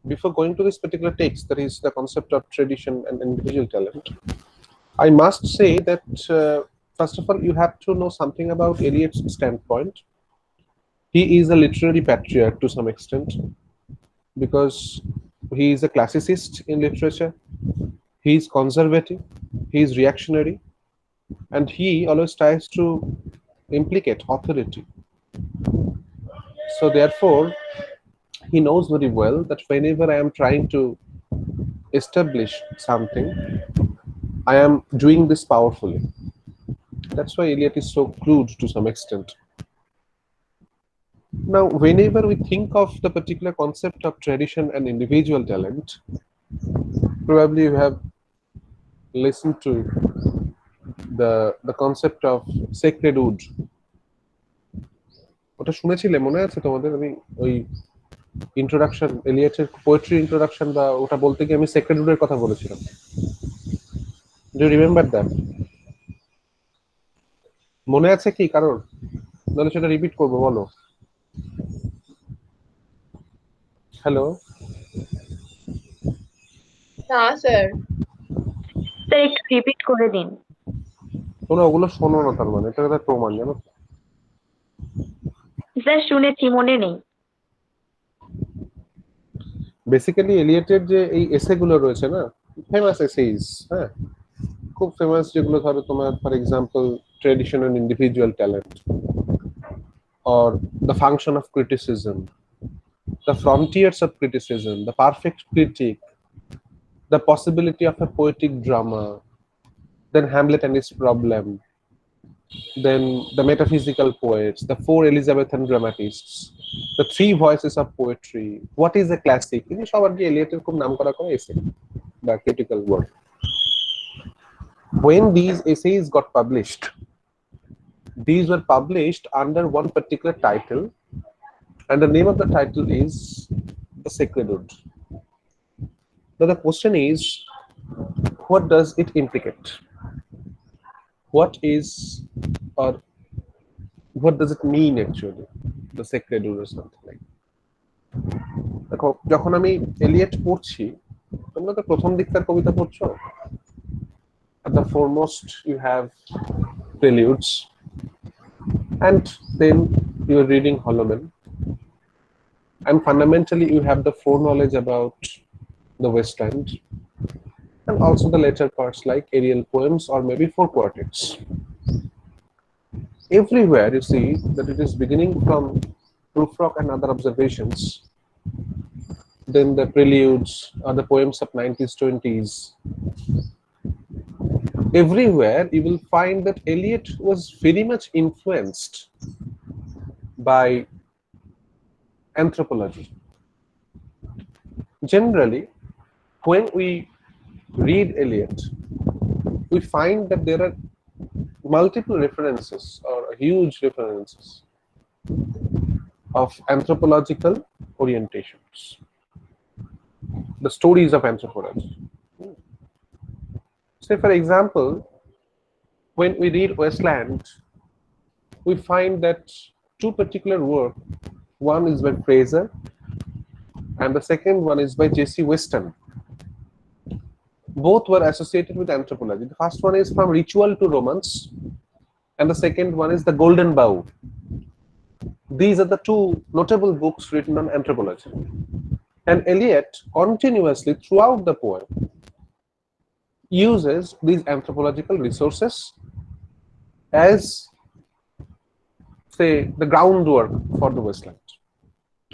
before going to this particular text, that is the concept of tradition and individual talent, I must say that first of all, you have to know something about Eliot's standpoint. He is a literary patriarch to some extent because he is a classicist in literature. He is conservative, he is reactionary, and he always tries to implicate authority. So therefore, he knows very well that whenever I am trying to establish something, I am doing this powerfully. That's why Eliot is so crude to some extent. Now, whenever we think of the particular concept of tradition and individual talent, probably you have listened to the concept of sacred wood. ওটা শুনেছিলে মনে আছে তোমাদের? আমি ওই introduction, এলিয়টের poetry introduction বা ওটা বলতে গিয়ে আমি সেক্রেড উডের কথা বলেছিলাম। Do you remember that? মনে আছে কি কারণ? তাহলে সেটা রিপিট করবো, বলো। হ্যালো না স্যার। স্যার একটু রিপিট করে দিন। তোমরা ওগুলো শোনো না, তার মানে এটা একটা প্রমাণ, জানো? স্যার শুনেছি, মনে নেই। বেসিক্যালি এলিয়টের যে এই এসেগুলো রয়েছে না, ফেমাস এসেইস, হ্যাঁ, খুব ফেমাস, যেগুলো ধরো তোমার for example tradition and individual talent, or the function of criticism, the frontiers of criticism, the perfect critic, the possibility of a poetic drama, then Hamlet and his problem, then the metaphysical poets, the four Elizabethan dramatists, the three voices of poetry, what is a classic, ini সবার যে এলিয়টের খুব নাম করা করে এসে, the critical work. When these essays got published, these were published under one particular title, and the name of the title is The Sacred Wood. Now the question is, what does it implicate? What is, or what does it mean actually, the Sacred Wood or something like that? দেখো, যখন আমি Elliot পড়ছি, তোমরা তো প্রথম দিককার কবিতা পড়ছো, at the foremost you have preludes, and then you are reading Holloman, and fundamentally you have the foreknowledge about the West End, and also the later parts like aerial poems or maybe four quartets. Everywhere you see that it is beginning from Prufrock and other observations, then the preludes or the poems of 90s, 20s. Everywhere you will find that Eliot was very much influenced by anthropology. Generally, when we read Eliot, we find that there are multiple references or huge references of anthropological orientations, the stories of anthropology. Say, for example, when we read Westland, we find that two particular works, one is by Fraser and the second one is by J.C. Weston. Both were associated with anthropology. The first one is From Ritual to Romance, and the second one is The Golden Bough. These are the two notable books written on anthropology. And Eliot continuously throughout the poem uses these anthropological resources as, say, the groundwork for the Westland.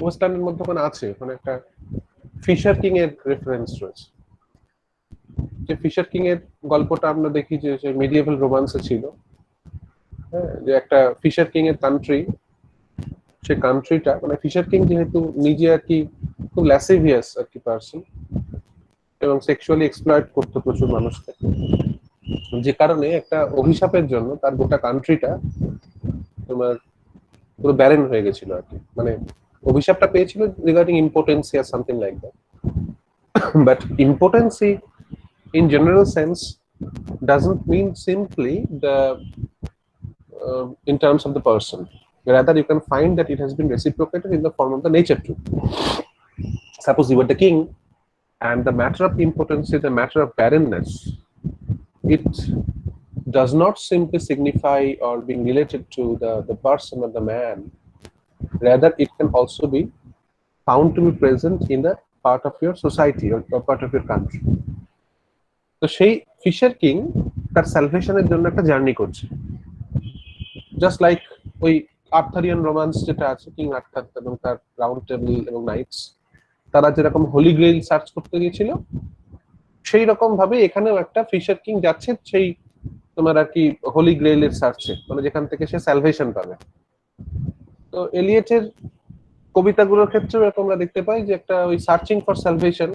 Westland মধ্যে কোন আছে, মানে একটা fisher king এর reference রয়েছে। যে fisher king এর গল্পটা আমরা দেখি যে মিডিয়েভাল রোমান্সে ছিল, হ্যাঁ, যে একটা ফিশার কিং এর কান্ট্রি, সেই কান্ট্রিটা মানে ফিশার কিং যেহেতু নিজে আর কি খুব ল্যাসিভিয়াস আর কি পারসন এবং সেক্সুয়ালি এক্সপ্লয়েট করতো প্রচুর মানুষকে, যে কারণে একটা অভিশাপের জন্য তার গোটা কান্ট্রিটা তোমার পুরো ব্যারেন হয়ে গেছিল আর কি, মানে অভিশাপটা পেয়েছিল রিগার্ডিং ইম্পোটেন্সি আর something like that. But impotency in general sense doesn't mean simply the in terms of the person, rather you can find that it has been reciprocated in the form of the nature too. Suppose you were the king, and the matter of importance is a matter of barrenness. It does not simply signify or being related to the person or the man. Rather, it can also be found to be present in the part of your society or part of your country. তো সেই fisher king তার স্যালভেশনের জন্য একটা journey করছে, just like ওই আর্থারিয়ান romance যেটা আছে, king Arthur এবং তার রাউন্ড টেবিল এবং নাইটস, তারা যেরকম হোলি গ্রেইল সার্চ করতে গিয়েছিল, সেই রকম ভাবে এখানেও একটা ফিশার কিং যাচ্ছে সেই তোমার আর কি হোলি গ্রেইলের সার্চে, মানে যেখান থেকে সে স্যালভেশন পাবে। তো এলিয়েটের কবিতাগুলোর ক্ষেত্রেও এরকম আমরা দেখতে পাই যে একটা ওই সার্চিং ফর স্যালভেশন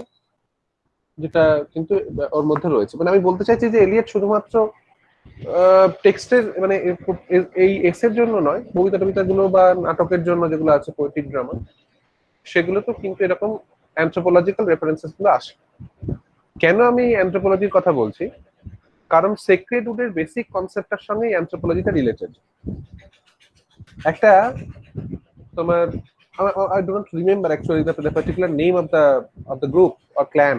যেটা কিন্তু ওর মধ্যে রয়েছে। মানে আমি বলতে চাইছি যে এলিয়েট শুধুমাত্র টেক্সটের মানে এই এসের জন্য নয়, কবিতা টবিতাগুলো বা নাটকের জন্য যেগুলো আছে পোয়েটিক ড্রামা, সেগুলো তো কিন্তু এরকম অ্যানথ্রোপোলজিক্যাল রেফারেন্সেস গুলো আসে। কেন আমি অ্যানথ্রোপোলজির কথা বলছি? কারণ সেক্রেড উডের বেসিক কনসেপ্টটার সঙ্গে অ্যানথ্রোপোলজিটা রিলেটেড। একটা তোমার I don't remember actually the particular name of the group or clan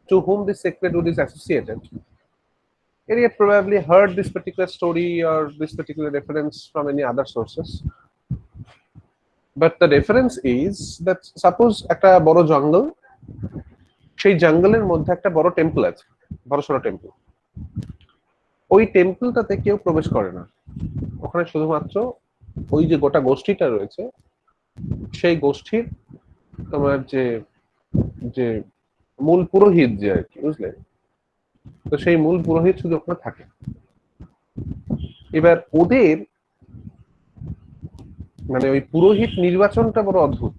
to whom this sacred wood is associated. Eliot probably heard this particular story or this particular reference from any other sources. But the reference is that suppose একটা বড় জঙ্গল, সেই জঙ্গলের মধ্যে একটা বড় temple আছে, বড় সড়ো টেম্পল। ওই টেম্পলটাতে কেউ প্রবেশ করে না, ওখানে শুধুমাত্র ওই যে গোটা গোষ্ঠীটা রয়েছে সেই গোষ্ঠীর তোমার যে যে মূল পুরোহিত যে আর কি, বুঝলে, তো সেই মূল পুরোহিত শুধু ওখানে থাকে। এবার ওদের মানে ওই পুরোহিত নির্বাচনটা বড় অদ্ভুত।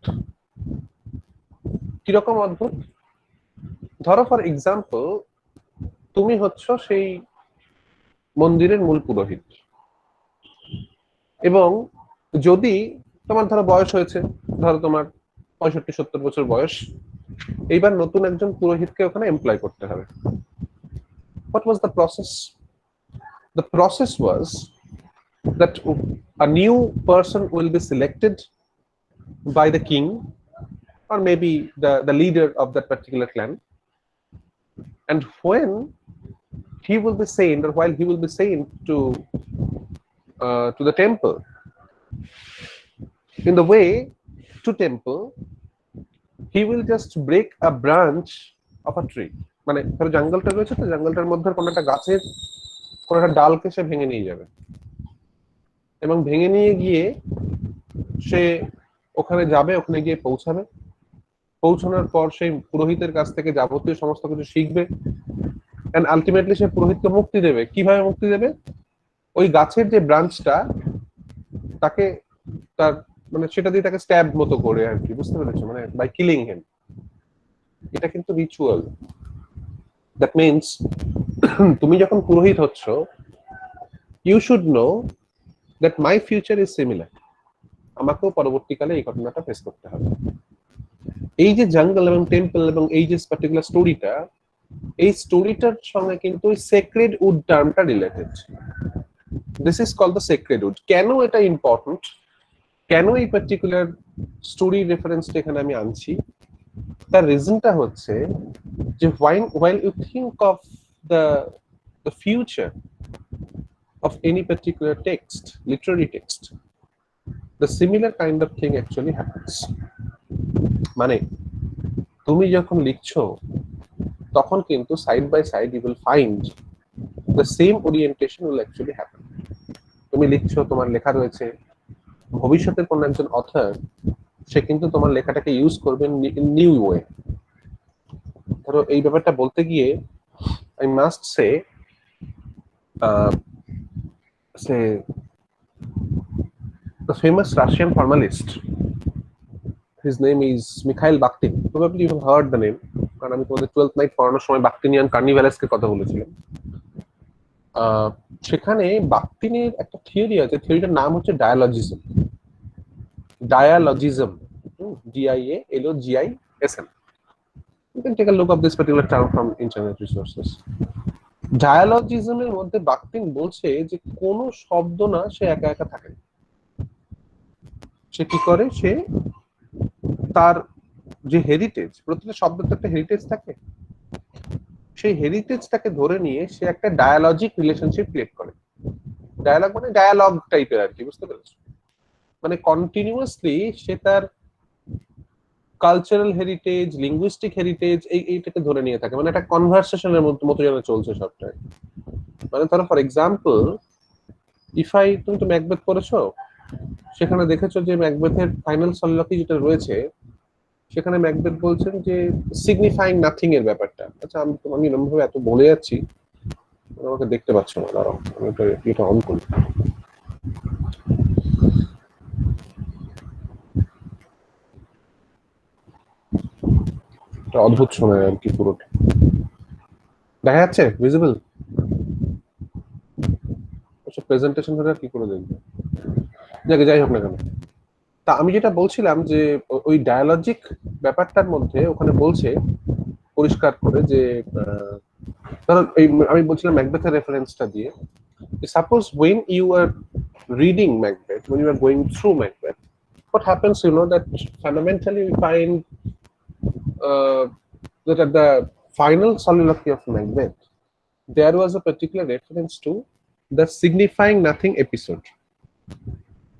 কিরকম অদ্ভুত? ধরো ফর এক্সাম্পল তুমি হচ্ছ সেই মন্দিরের মূল পুরোহিত, এবং যদি তোমার ধরো বয়স হয়েছে, ধরো তোমার 65-70 বছর বয়স, এইবার নতুন একজন পুরোহিতকে ওখানে এমপ্লয় করতে হবে। What was the process? The process was that a new person will be selected by the king or maybe the leader of that particular clan, and when he will be sent or while he will be sent to the temple, in the way to temple he will just break a branch of a tree. মানে ধরো জঙ্গলটা রয়েছে, তো জঙ্গলটার মধ্যে কোনো একটা গাছের কোনো একটা ডালকে সে ভেঙে নিয়ে যাবে, এবং ভেঙে নিয়ে গিয়ে সে ওখানে যাবে, ওখানে গিয়ে পৌঁছাবে। পৌঁছানোর পর সেই পুরোহিতের কাছ থেকে যাবতীয় সমস্ত কিছু শিখবে, এন্ড আলটিমেটলি সে পুরোহিতকে মুক্তি দেবে। কিভাবে মুক্তি দেবে? ওই গাছের যে ব্রাঞ্চটা, তাকে তার মানে সেটা দিয়ে তাকে স্ট্যাব মতো করে আর কি, বুঝতে পেরেছো, মানে বাই কিলিং হিম। এটা কিন্তু রিচুয়াল। দ্যাট মিনস তুমি যখন পুরোহিত হচ্ছ, you should know that my future is similar, আমাকেও পরবর্তীকালে এই ঘটনাটা ফেস করতে হবে। এই যে জঙ্গল এবং টেম্পল এবং এই যে পার্টিকুলার স্টোরিটা, এই স্টোরিটার সঙ্গে কিন্তু ওই সেক্রেড উড টার্মটা related. This is called the sacred wood. কেন এটা ইম্পর্টেন্ট, কেন এই পার্টিকুলার স্টোরি রেফারেন্সটা এখানে আমি আনছি, তার রিজনটা হচ্ছে যে while you think of the future of any particular text, literary text, the similar kind of thing actually happens. মানে তুমি যখন লিখছো তখন কিন্তু side by side you will find the same orientation will actually happen. তুমি লিখছো, তোমার লেখা রয়েছে, ভবিষ্যতের কোন একজন অথর সে কিন্তু তোমার লেখাটাকে ইউজ করবে নিউ ওয়ে। ধরো এই ব্যাপারটা বলতে গিয়ে I must say the famous Russian formalist, his name is Mikhail Bakhtin. Probably you have heard the name, কারণ আমি তোমাদের 12th নাইট পড়ানোর সময় বাখতিনিয়ান কার্নিভালেসকে কথা বলেছিলাম। সেখানে বাখতিনের একটা থিওরি আছে, থিওরিটার নাম হচ্ছে ডায়ালজিজম। ডায়ালজিজম, DIALOGISM. You can take a look of this particular term from internet resources. ডায়ালজিজমের মধ্যে বাখতিন বলছে যে কোন শব্দ না সে একা একা থাকে। সে কি করে, সে তার যে হেরিটেজ, প্রতিটা শব্দের তো একটা হেরিটেজ থাকে, সেই হেরিটেজটাকে ধরে নিয়ে সে একটা ডায়ালজিক রিলেশনশিপ ক্রিয়েট করে। ডায়ালগ মানে ডায়ালগ টাইপের আর কি, বুঝতে পেরেছো? মানে কন্টিনিউয়াসলি সে তার কালচারাল হেরিটেজ, লিঙ্গুইস্টিক হেরিটেজ এইটাকে ধরে নিয়ে থাকে, মানে একটা কনভারসেশনের মতো যেন চলছে সবটাই। মানে ধরো ফর এক্সাম্পল, তুমি তো ম্যাকবেথ পড়েছো, সেখানে দেখেছো যে ম্যাকবেথের ফাইনাল সলিলকি যেটা রয়েছে, সেখানে ম্যাকবেথ বলছেন যে সিগনিফাইং নাথিং এর ব্যাপারটা। আচ্ছা, আমি এরকম ভাবে এত বলে যাচ্ছি, আমাকে দেখতে পাচ্ছ না, দাঁড়াও আমি এটা অন করি। এটা অদ্ভুত শোনায় আর কি, পুরোটা দেখা যাচ্ছে ভিজিবল। আচ্ছা, প্রেজেন্টেশন হলে আর কি করে দেখবে, যাই হোক না কেন। তা আমি যেটা বলছিলাম যে ওই ডায়ালজিক ব্যাপারটার মধ্যে ওখানে বলছে পরিষ্কার করে যে ধরো আমি বলছিলাম ম্যাকবেথের রেফারেন্সটা দিয়ে, suppose when you are reading Macbeth, when you are going through Macbeth, what happens, that fundamentally we find that at the final soliloquy of Macbeth, there was a particular reference to the signifying nothing episode.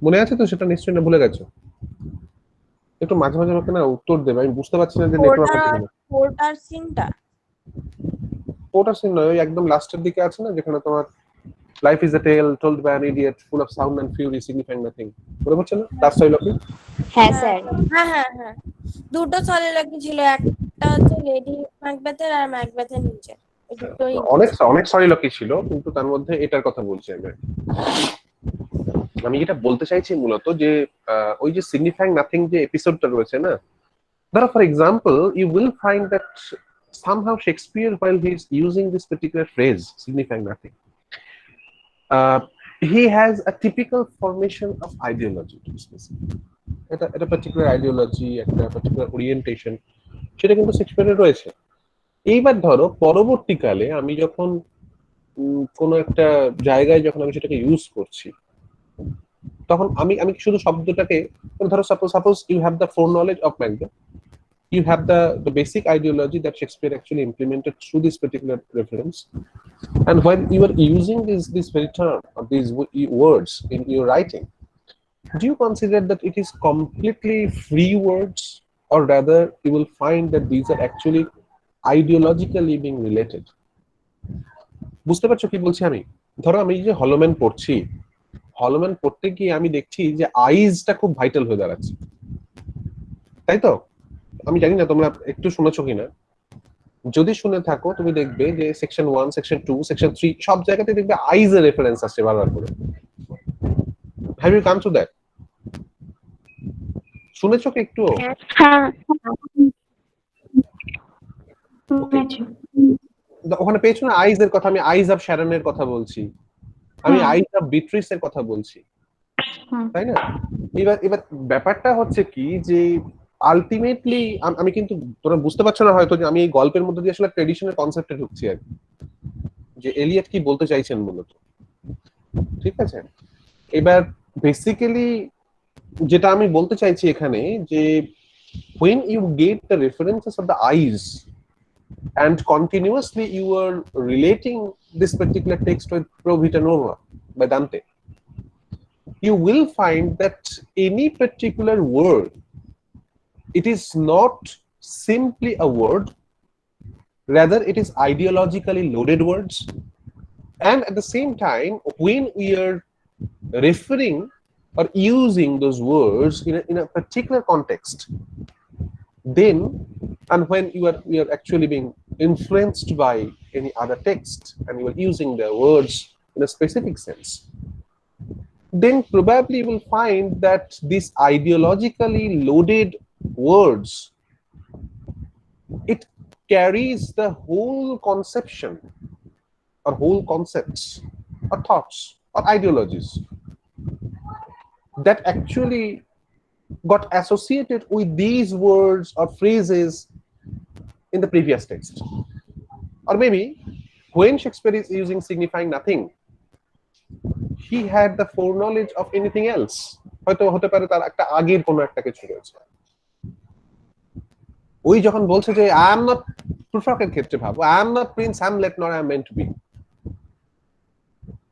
মনে আছে তো সেটা? নিশ্চয়ই না ভুলে গেছো? একটু মাঝে মাঝে আমাকে না উত্তর দেবে, আমি বুঝতে পারছি না যে নেটওয়ার্ক আছে কিনা। পোর্টার সিনটা, ওটা সিন নয়, ওই একদম লাস্টের দিকে আছে না, যেখানে তোমার life is a tale told by an idiot full of sound and fury signifying nothing, মনে পড়ছে না লাস্ট সাইলকি? হ্যাঁ স্যার। হ্যাঁ হ্যাঁ হ্যাঁ, দুটো সলিলকি ছিল, একটা হচ্ছে লেডি ম্যাকবেথের আর ম্যাকবেথের নিচে, এই দুটোই। অনেক অনেক সলিলকি ছিল, কিন্তু তার মধ্যে এটার কথা বলছি আমি। আমি যেটা বলতে চাইছি মূলত যে ওই যে সিগনিফাইং নাথিং যে এপিসোডটা রয়েছে না, ধরো for example you will find that somehow Shakespeare, while he is using this particular phrase signifying nothing, he has a typical formation of ideology to be specific. এটা পার্টিকুলার আইডিওলজি, একটা particular orientation, সেটা কিন্তু শেক্সপিয়ারের রয়েছে। এইবার ধরো পরবর্তীকালে আমি যখন কোনো একটা জায়গায় যখন আমি সেটাকে ইউজ করছি, তখন আমি আমি শুধু শব্দটাকে, ধরো suppose you have the foreknowledge of Macbeth, you have the basic ideology that Shakespeare actually implemented through this particular reference, and when you are using this very term or these words in your writing, do you consider that it is completely free words, or rather you will find that these are actually ideologically being related? বুঝতে পারছো কি বলছি আমি? ধরো আমি যে Holloman পড়ছি, Holloman পড়তে গিয়ে আমি দেখছি যে আইজটা খুব ভাইটাল হয়ে দাঁড়াচ্ছে, তাই তো? আমি জানি না তোমরা একটু শুনেছো কিনা, যদি শুনে থাকো তুমি দেখবে যে সেকশন 1, সেকশন 2, সেকশন 3 সব জায়গাতে দেখবে আইজ এর রেফারেন্স আসছে বারবার করে। Have you come to that? শুনেছো কি একটু? হ্যাঁ ওখানে পেয়েছো না আইজ এর কথা? আমি আইজ অফ শ্যারনের কথা বলছি, আমি আইজ অফ বিট্রিস এর কথা বলছি, তাই না? এবার এবার ব্যাপারটা হচ্ছে কি যে আলটিমেটলি আমি কিন্তু, তোমরা বুঝতে পারছো না হয়তো যে আমি এই গল্পের মধ্যে দিয়ে আসলে ট্রেডিশনাল কনসেপ্টে ঢুকছি আর কি, যে এলিয়ট কি বলতে চাইছেন মূলত, ঠিক আছে? এবার বেসিক্যালি যেটা আমি বলতে চাইছি এখানে যে when you get the references of the eyes and continuously you are relating this particular text with Pro Vita Nova by Dante, you will find that any particular word, it is not simply a word, rather it is ideologically loaded words, and at the same time when we are referring or using those words in a particular context, then and when you are actually being influenced by any other text and you are using the words in a specific sense, then probably you will find that these ideologically loaded words, it carries the whole conception or whole concepts or thoughts or ideologies that actually got associated with these words or phrases in the previous text. Or maybe when Shakespeare is using signifying nothing, he had the foreknowledge of anything else, হয়তো হতে পারে তার একটা আগের কোনো একটা কিছু রয়েছে। ওই যখন বলছে যে আই এম নট, প্রুফাকের ক্ষেত্রে ভাবো, I am not Prince Hamlet nor I am meant to be.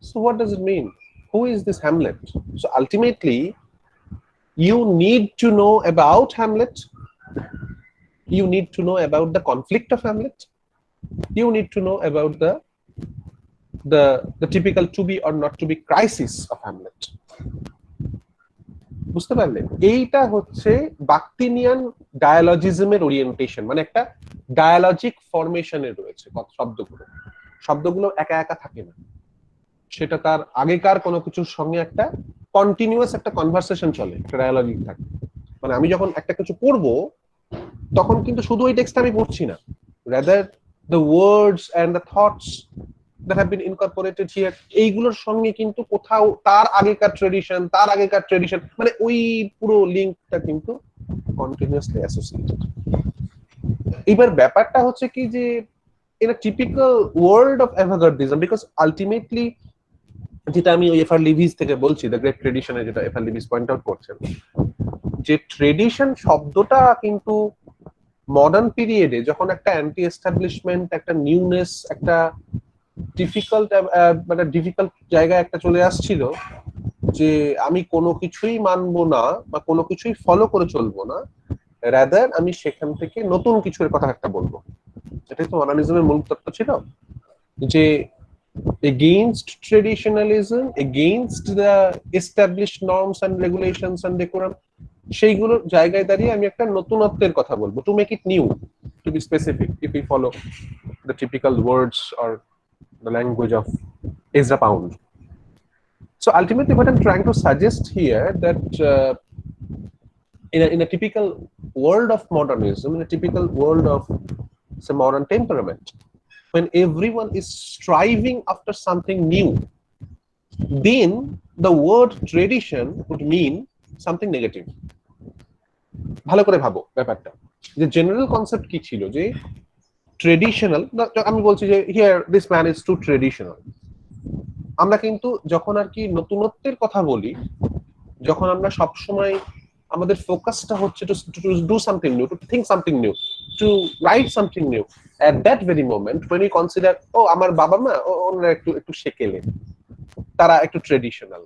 So what does it mean? Who is this Hamlet? So ultimately, you need to know about Hamlet. You need to know about the conflict of Hamlet. You need to know about the typical to be or not to be crisis of Hamlet. বুঝতে পারলে? এইটা হচ্ছে বাক্টিনিয়ান ডায়ালজিজমের orientation, মানে একটা ডায়ালজিক ফরমেশনে রয়েছে শব্দগুলো। শব্দগুলো একা একা থাকে না, সেটা তার আগেকার কোনো কিছুর সঙ্গে একটা কন্টিনিউয়াস একটা কনভারসেশন চলে, একটা ডায়ালজিক থাকে। মানে আমি যখন একটা কিছু পড়বো তখন কিন্তু শুধু ওই টেক্সট আমি পড়ছি না, rather the words and the thoughts that have been incorporated here, এইগুলোর সঙ্গে কিন্তু কোথাও তার আগেকার ট্রেডিশন, মানে ওই পুরো লিঙ্কটা কিন্তু কন্টিনিউয়াসলি অ্যাসোসিয়েটেড। এবার ব্যাপারটা হচ্ছে কি যে in a typical world of avant-gardism, because ultimately যেটা আমি ওই এফআর লিভিস থেকে বলছি, দ্য গ্রেট ট্রেডিশনে, যেটা এফআর লিভিস পয়েন্ট আউট করছেন, যে ট্রেডিশন শব্দটা কিন্তু মডার্ন পিরিয়ডে যখন একটা অ্যান্টি এস্টাবলিশমেন্ট, একটা নিউনেস, একটা ডিফিকাল্ট মানে ডিফিকাল্ট জায়গায় একটা চলে আসছিল, যে আমি কোনো কিছুই মানবো না বা কোনো কিছুই ফলো করে চলবো না, রাদার আমি সেখান থেকে নতুন কিছুর কথা একটা বলবো। এটাই তো মডার্নিজমের মূল তত্ত্ব ছিল, যে against traditionalism, against the established norms and regulations and decorum, সেইগুলোর জায়গায় দাঁড়িয়ে আমি একটা নতুনত্বের কথা বলবো, to make it new, to be specific, if we follow the typical words or the language of Ezra Pound. So ultimately what I'm trying to suggest here, that in a typical world of modernism, in a typical world of say modern temperament, when everyone is striving after something new, then the word tradition would mean something negative. ভালো করে ভাবো ব্যাপারটা, যে general concept কি ছিল, যে traditional, আমি বলছি যে here this man is too traditional. আমরা কিন্তু যখন আর কি নতুনত্বের কথা বলি, যখন আমরা সবসময় আমাদের ফোকাসটা হচ্ছে to do something new, to think something new, to write something new, at that very moment when you consider, oh আমার বাবা মা ওনারা একটু সেকেলে, তারা একটু ট্রেডিশনাল,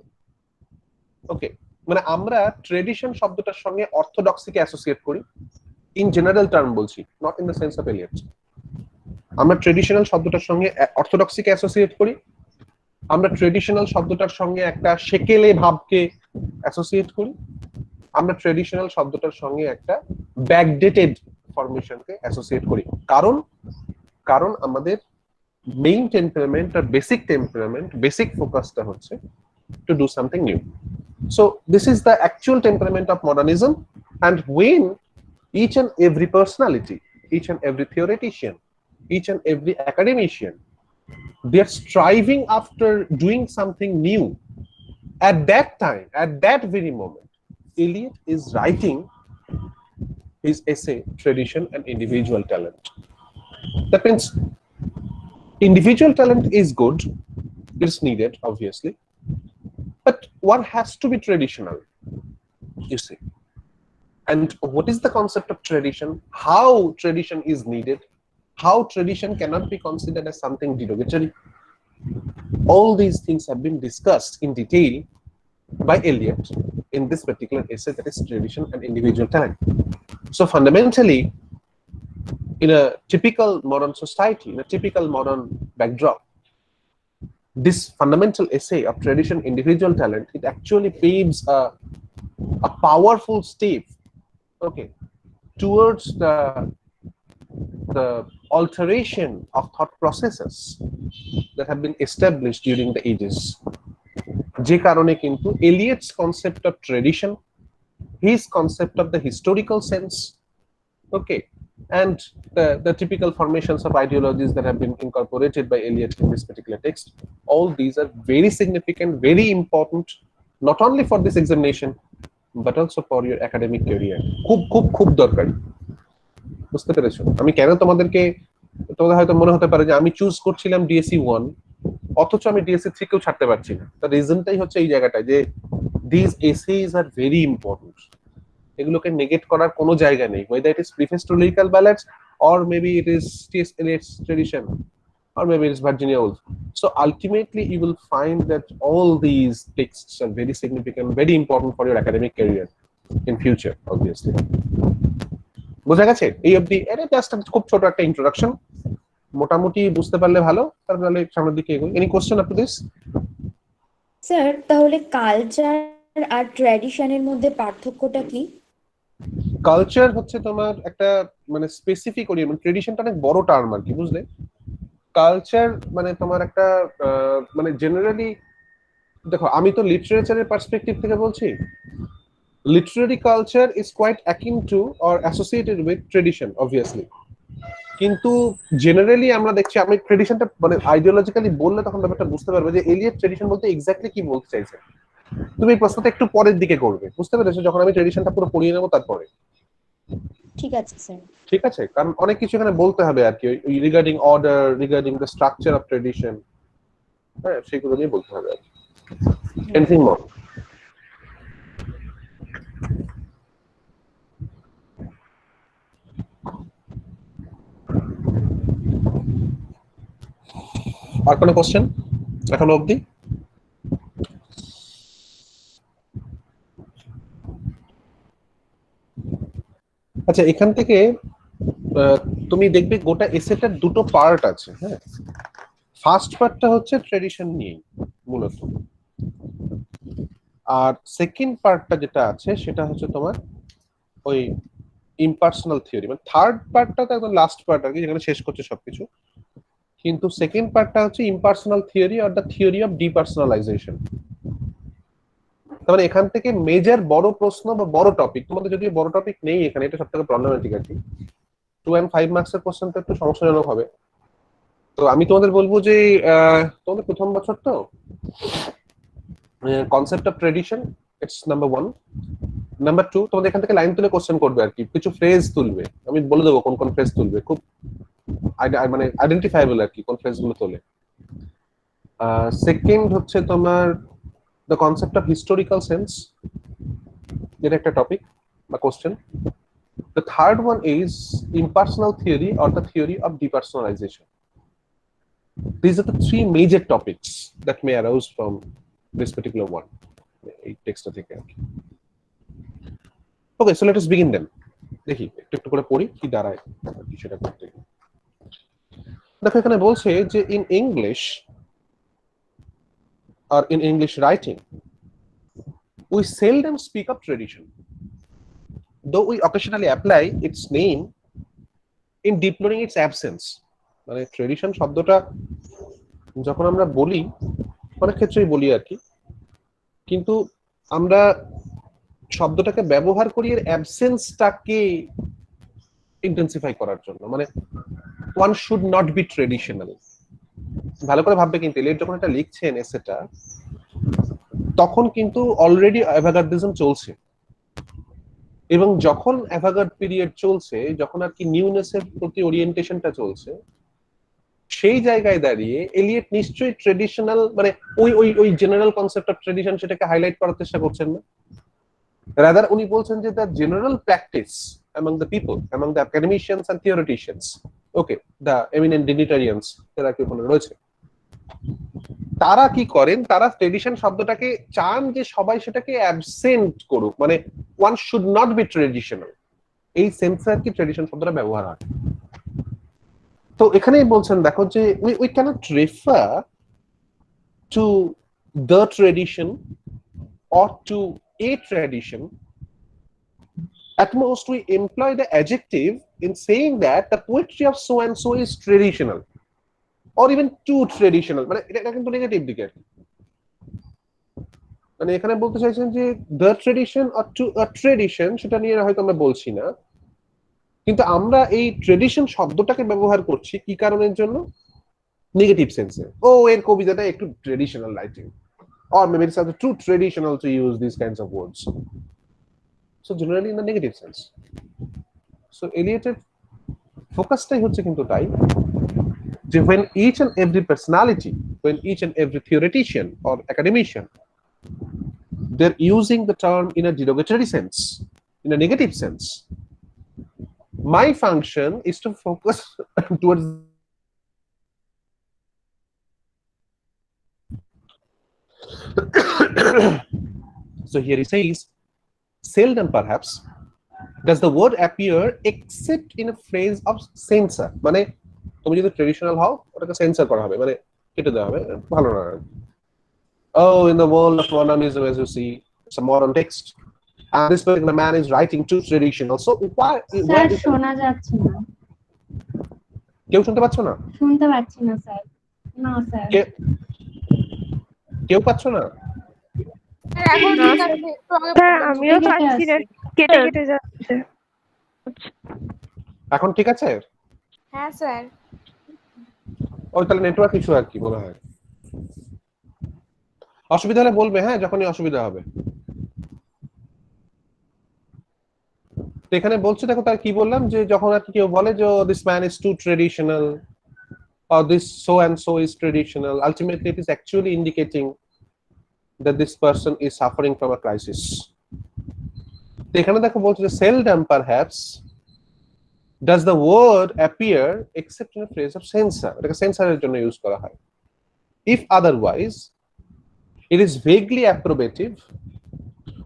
ওকে, মানে আমরা ট্রেডিশন শব্দটার সঙ্গে অর্থোডক্সিকে অ্যাসোসিয়েট করি, ইন জেনারেল টার্ম বলছি, not in the sense of Eliot. আমরা ট্রেডিশনাল শব্দটার সঙ্গে অর্থোডক্সিকে অ্যাসোসিয়েট করি, আমরা ট্রেডিশনাল শব্দটার সঙ্গে একটা সেকেলে ভাবকে অ্যাসোসিয়েট করি, আমরা ট্রেডিশনাল শব্দটার সঙ্গে একটা ব্যাকডেটেড ফরমেশনকে অ্যাসোসিয়েট করি। কারণ আমাদের মেইন টেম্পারামেন্ট আর বেসিক টেম্পারামেন্ট, বেসিক ফোকাসটা হচ্ছে to do something new. So this is the actual temperament of modernism, and when each and every personality, each and every theoretician, each and every academician, they are striving after doing something new, at that time, at that very moment, Eliot is writing his essay, Tradition and Individual Talent. That means individual talent is good, it's needed, obviously, but one has to be traditional, you see. And what is the concept of tradition? How tradition is needed? How tradition cannot be considered as something derogatory? All these things have been discussed in detail by Eliot in this particular essay, that is Tradition and Individual Talent. So fundamentally, in a typical modern society, in a typical modern backdrop, this fundamental essay of Tradition, Individual Talent, it actually paves a powerful step, okay, towards the alteration of thought processes that have been established during the ages. যে কারণে কিন্তু Eliot's concept of tradition, his concept of the historical sense, okay, and the typical formations of ideologies that have been incorporated by Eliot in this particular text, all these are very significant, very important, not only for this examination but also for your academic career. খুব দরকারি। বুঝতে পেরেছো আমি কেন তোমাদের হয়তো মনে হতে পারে যে আমি চুজ করছিলাম ডিএসসি 1, অথচ আমি ডিএসসি 3 কেও ছাড়তে পারছি না। তার রিজনটাই হচ্ছে এই জায়গাটায়, যে these essays are very important, এগুলোকে নেগেট করার কোনো জায়গা নেই, whether it is preface to lyrical ballads or maybe it is T.S. Eliot's tradition or maybe it is Virginia Woolf. So ultimately you will find that all these texts are very significant, very important for your academic career in future, obviously. বোঝা গেছে এই অবধি? এটা just খুব ছোট একটা introduction, মোটামুটি বুঝতে পারলে ভালো, তাহলে সামনের দিকে এগোই। Any question after this? Sir তাহলে কালচার আর ট্র্যাডিশনের মধ্যে পার্থক্যটা কি? কালচার হচ্ছে তোমার একটা মানে স্পেসিফিক মানে ট্রেডিশনটা অনেক বড় টার্ম আর কি, বুঝলে? কালচার মানে তোমার একটা মানে জেনারেলি দেখো, আমি তো লিটারেচারের পার্সপেক্টিভ থেকে বলছি। Literary culture is quite akin to or associated with tradition obviously, কিন্তু জেনারেলি আমরা দেখছি, আমি ট্রেডিশনটা মানে আইডিওলজিক্যালি বললে তখন ব্যাপারটা বুঝতে পারবে যে এলিয়ট ট্রেডিশন বলতে এক্স্যাক্টলি কি বলতে চাইছে। তুমি এই প্রশ্নটা একটু পরের দিকে করবে, বুঝতে পেরেছো, যখন আমি ট্রেডিশনটা পুরো পড়িয়ে নেবো তারপরে। ঠিক আছে স্যার। ঠিক আছে, কারণ অনেক কিছু এখানে বলতে হবে আর কি, regarding order, regarding the structure of tradition, হ্যাঁ সেগুলো নিয়ে বলতে হবে আর কি। এনিথিং মোর? আর কোনো কোশ্চেন এখনো অবধি? আচ্ছা, এখান থেকে তুমি দেখবে গোটা এসেটার দুটো পার্ট আছে। হ্যাঁ, ফার্স্ট পার্টটা হচ্ছে ট্রেডিশন নিয়ে মূলত, আর সেকেন্ড পার্টটা যেটা আছে সেটা হচ্ছে তোমার ওই ইম্পার্সোনাল থিওরি, মানে থার্ড পার্টটা তো একদম লাস্ট পার্ট আর কি, যেখানে শেষ করছে সবকিছু। কিন্তু সেকেন্ড পার্টটা হচ্ছে impersonal theory or the theory of depersonalisation. তাহলে এখান থেকে মেজর বড় প্রশ্ন বা বড় টপিক, তোমাদের যদি বড় টপিক নেই এখানে, এটা সব থেকে প্রবলেমেটিক আর কি। 2 and 5 মার্কসের কোশ্চেন তো একটু সমস্যাজনক হবে। তো আমি তোমাদের বলবো যে তোমাদের প্রথম বছর তো concept of tradition, it's number 1। Number 2, তোমাদের এখান থেকে লাইন তুলে কোশ্চেন করবে আর কি, কিছু ফ্রেজ তুলবে, আমি বলে দেবো কোন কোন ফ্রেজ তুলবে, খুব মানে আইডেন্টিফাইবল আর কি কোন ফ্রেজ গুলো তোলে। সেকেন্ড হচ্ছে তোমার the concept of historical sense, যেটা একটা টপিক বা question. The third one is impersonal theory or the theory of depersonalization. These are the 3 major topics that may arise from this particular one. এই টেক্সটটা থেকে আর কি। ওকে, so let us begin দেন। দেখি একটু একটু করে পড়ি কি দাঁড়ায় কি সেটা করতে। দেখো এখানে বলছে যে in English or in English writing we seldom speak of tradition, though we occasionally apply its name in deploring its absence. মানে ট্রেডিশন শব্দটা যখন আমরা বলি, অনেক ক্ষেত্রেই বলি আর কি, কিন্তু আমরা শব্দটাকে ব্যবহার করি এর অ্যাবসেন্সটাকে ইন্টেন্সিফাই করার জন্য। মানে one should not be traditional. ভালো করে ভাববে, কিন্তু এলিয়ট যখন এটা লিখছেন এসেটা, তখন কিন্তু অলরেডি অ্যাভাগার্ডিজম চলছে, এবং যখন অ্যাভাগার্ড পিরিয়ড চলছে, যখন আর কি নিউনেসের প্রতি ওরিয়েন্টেশনটা চলছে, সেই জায়গায় দাঁড়িয়ে এলিয়ট নিশ্চয়ই ট্রেডিশনাল মানে ওই ওই ওই জেনারেল কনসেপ্ট অফ ট্রেডিশন সেটাকে হাইলাইট করার চেষ্টা করছেন না। রাদার উনি বলছেন যে the general practice among the people, among the academicians and theoreticians, okay, the eminent dignitarians যারা কি ওখানে রয়েছে, তারা কি করেন, তারা ট্রেডিশন শব্দটাকে চান যে সবাই সেটাকে অ্যাবসেন্ট করুক, মানে one should not be traditional, এই সেন্সে আর কি ট্রেডিশন শব্দটা ব্যবহার হয়। তো এখানেই বলছেন দেখো যে we cannot refer to the tradition or to a tradition. At most we employ the adjective in saying that the poetry of so and so is traditional or even too traditional, মানে এটা কিন্তু negative দিকে। মানে এখানে বলতে চাইছেন যে the tradition or to a tradition, সেটা নিয়ে হয়তো আমরা বলছি না, কিন্তু আমরা এই ট্রেডিশন শব্দটাকে ব্যবহার করছি কি কারণের জন্য? নেগেটিভ সেন্সে। ও এর কবিতাটা একটু traditional writing, or maybe it's too traditional to use these kinds of words. So generally in the negative sense. So Eliot's focusটাই হচ্ছে কিন্তু তাই যে when each and every personality, when each and every theoretician or academician, they're using the term in a derogatory sense, in a negative sense. My function is to focus towards so here he says seldom perhaps does the word appear except in a phrase of censor, মানে তুমি যদি traditional হও ওটাকে sensor করা হবে, মানে কেটে দেওয়া হবে, ভালো না। Oh, in the world of modernism, as you see, it's a modern text, and this particular man is writing too traditional. So why sir শোনা যাচ্ছে না, কেউ শুনতে পাচ্ছ না? শুনতে পাচ্ছি না স্যার। না স্যার, কেউ পাচ্ছ না? এখন না, ঠিক আছে, একটু আগে হ্যাঁ আমিও কেটে পাচ্ছি না, আসছে। কেটে কেটে যাচ্ছে। এখন ঠিক আছে? হ্যাঁ স্যার। ওই তাহলে নেটওয়ার্ক ইস্যু আর কি মনে হয়। অসুবিধা হলে বলবে, হ্যাঁ, যখনই অসুবিধা হবে। তো এখানে বলছে, দেখো তার কি বললাম, যে যখন আর কি কেউ বলে যে this man is too traditional or this so and so is traditional, ultimately it is actually indicating that this person is suffering from a crisis. তো এখানে দেখো বলছে যে seldom perhaps does the word appear except in a phrase of censor, এটাকে সেন্সরের জন্য use করা হয়। If otherwise it is vaguely approbative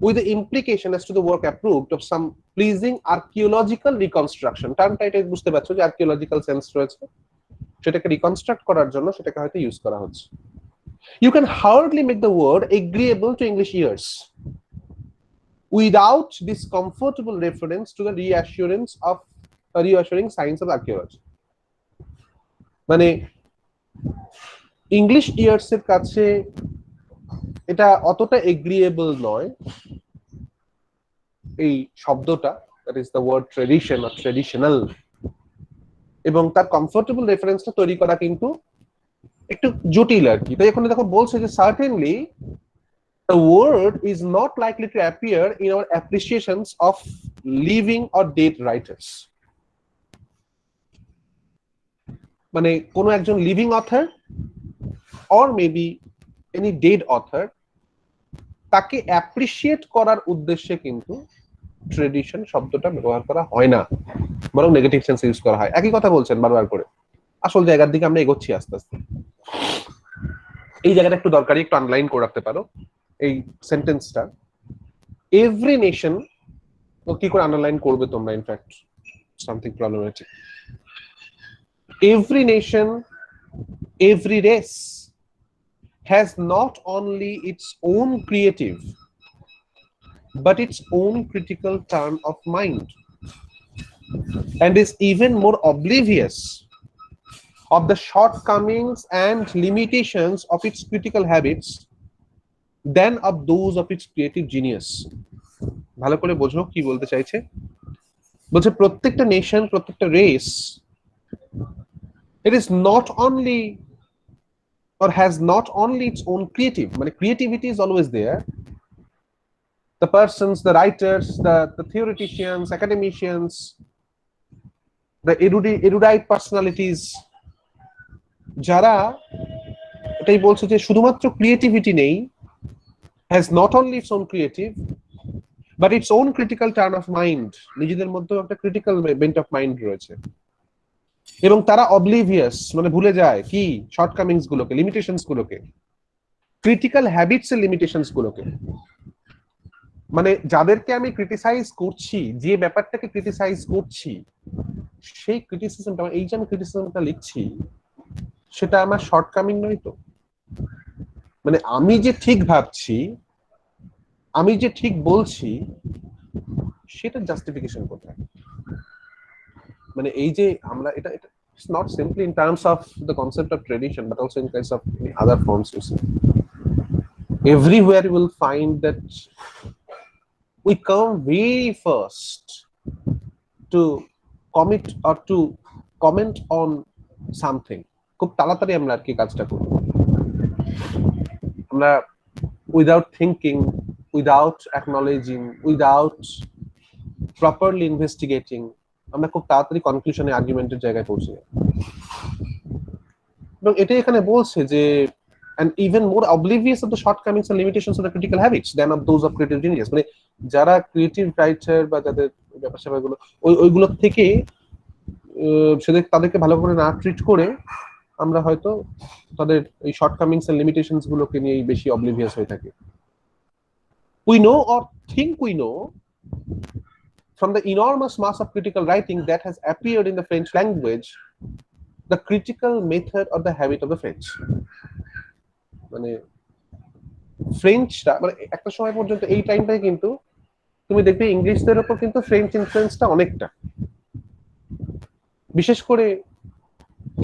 with the implication as to the work approved of some pleasing archaeological reconstruction, টার্মটা এটা বুঝতে পারছো যে archaeological sense রয়েছে, সেটাকে রিকনস্ট্রাক্ট করার জন্য সেটাকে হয়তো ইউজ করা হচ্ছে। You can hardly make the word agreeable to English ears without this comfortable reference to the reassuring signs of archaeology. মানে ইংলিশ ইয়ার্স এর কাছে এটা অতটা এগ্রিয়েবল নয় এই শব্দটা, that is the word tradition or traditional, এবং তার কমফোর্টেবল রেফারেন্সটা তৈরি করা কিন্তু একটু জটিল আর কি। তাই এখন দেখো বলছে যে certainly the word is not likely to appear in our appreciations of living or dead writers, মানে কোন একজন living author or maybe any dead author তাকে অ্যাপ্রিশিয়েট করার উদ্দেশ্যে কিন্তু ট্রেডিশন শব্দটা ব্যবহার করা হয় না, বরং নেগেটিভ সেন্সে ইউজ করা হয়। একই কথা বলছেন বারবার করে, আসল জায়গার দিকে আমরা এগোচ্ছি আস্তে আস্তে। এই জায়গাটা একটু দরকারি, একটু আন্ডারলাইন করে রাখতে পারো এই সেন্টেন্সটা। এভরি নেশন, ও কি করে আন্ডারলাইন করবে তোমরা, in fact something problematic. Every nation, every race has not only its own creative but its own critical turn of mind, and is even more oblivious of the shortcomings and limitations of its critical habits than of those of its creative genius. ভালো করে বোঝো কি বলতে চাইছে। বলছে প্রত্যেকটা nation, প্রত্যেকটা race, it is not only or has not only its own creative, মানে creativity is always there, the persons, the writers, the theoreticians, academicians, the erudite personalities, যারা এটাই বলছে যে শুধুমাত্র ক্রিয়েটিভিটি নেই, has not only its own creative but its own critical turn of mind, নিজেদের মধ্যে একটা ক্রিটিক্যাল বেন্ট অফ মাইন্ড রয়েছে, এবং তারা অবলিভিয়াস, মানে ভুলে যায় কি শর্টকামিংস গুলোকে, লিমিটেশনস গুলোকে, ক্রিটিক্যাল হ্যাবিটস এর লিমিটেশনস গুলোকে। মানে যাদেরকে আমি ক্রিটিসাইজ করছি, যে ব্যাপারটাকে ক্রিটিসাইজ করছি, সেই ক্রিটিসিজমটা, এই যে আমি ক্রিটিসিজমটা লিখছি, সেটা আমার শর্টকামিং নয় তো। মানে আমি যে ঠিক ভাবছি, আমি যে ঠিক বলছি, সেটা জাস্টিফিকেশন কোথায়? মানে এই যে আমরা এটা it's not simply in terms of the concept of tradition but also in terms of other forms, you see. Everywhere you will find that we come very first to commit or to comment on something, খুব তাড়াতাড়ি আমরা আর কি কাজটা করি, আমরা without thinking, without acknowledging, without properly investigating, আমরা খুব তাড়াতাড়ি কনক্লুশনে, আর্গুমেন্টের জায়গায় পৌঁছে যাই। এবং এটাই এখানে বলছে যে and even more oblivious of the shortcomings and limitations of the critical habits than of those of creative genius. মানে যারা ক্রিয়েটিভ রাইটার বা যাদের ব্যাপার স্যাপারগুলো ওইগুলো থেকে সেদের তাদেরকে ভালো করে না ট্রিট করে আমরা হয়তো তাদের এই শর্টকামিংস এন্ড লিমিটেশনস গুলোকে নিয়ে বেশি অবলিভিয়াস হয়ে থাকি। We know or think we know from the enormous mass of critical writing that has appeared in the French language the critical method or the habit of the French. মানে ফ্রেঞ্চটা মানে একটা সময় পর্যন্ত এই টাইমটাই কিন্তু তুমি দেখবে ইংলিশদের উপর কিন্তু ফ্রেঞ্চ ইনফ্লুয়েন্সটা অনেকটা, বিশেষ করে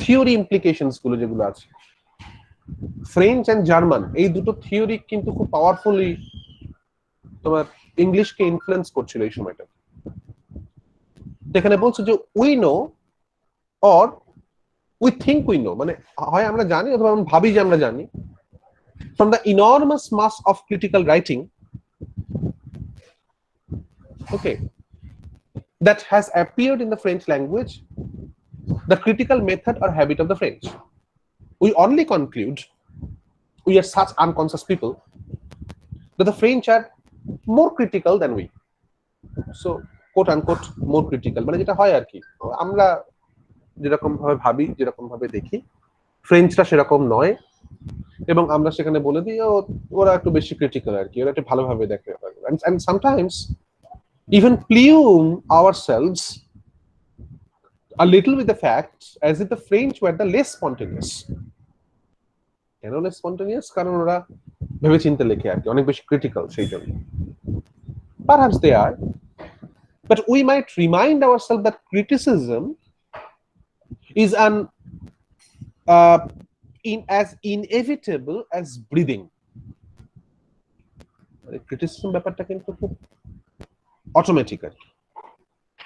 থিওরি ইমপ্লিকেশনস গুলো যেগুলো আছে ফ্রেঞ্চ এন্ড জার্মান এই দুটো থিওরি কিন্তু খুব পাওয়ারফুলি তোমার ইংলিশকে ইনফ্লুয়েন্স করছিল এই সময়টা। এখানে বলছে যে we know or we think we know, মানে হয় আমরা জানি অথবা আমরা ভাবি যে আমরা জানি, from the enormous mass of critical writing, okay, that has appeared in the French language, the critical method or habit of the French. We only conclude, we are such unconscious people, that the French are more critical than we. So, quote unquote, more critical. মানে যেটা হয় আর কি, আমরা যেরকম ভাবে ভাবি, যেরকম ভাবে দেখি, ফ্রেঞ্চরা সেরকম নয়, এবং আমরা সেখানে বলে দিই ওরা একটু বেশি ক্রিটিক্যাল আর কি, ওরা একটু ভালোভাবে দেখে। and sometimes even plume ourselves a little with the fact as if the French were the less spontaneous. কেন less spontaneous? কারণ ওরা ভেবে চিন্তে লেখে আর কি, অনেক বেশি ক্রিটিক্যাল সেই জন্য। Perhaps they are, but we might remind ourselves that criticism is as inevitable as breathing. Criticism ব্যাপারটা কিন্তু খুব অটোমেটিক আর কি,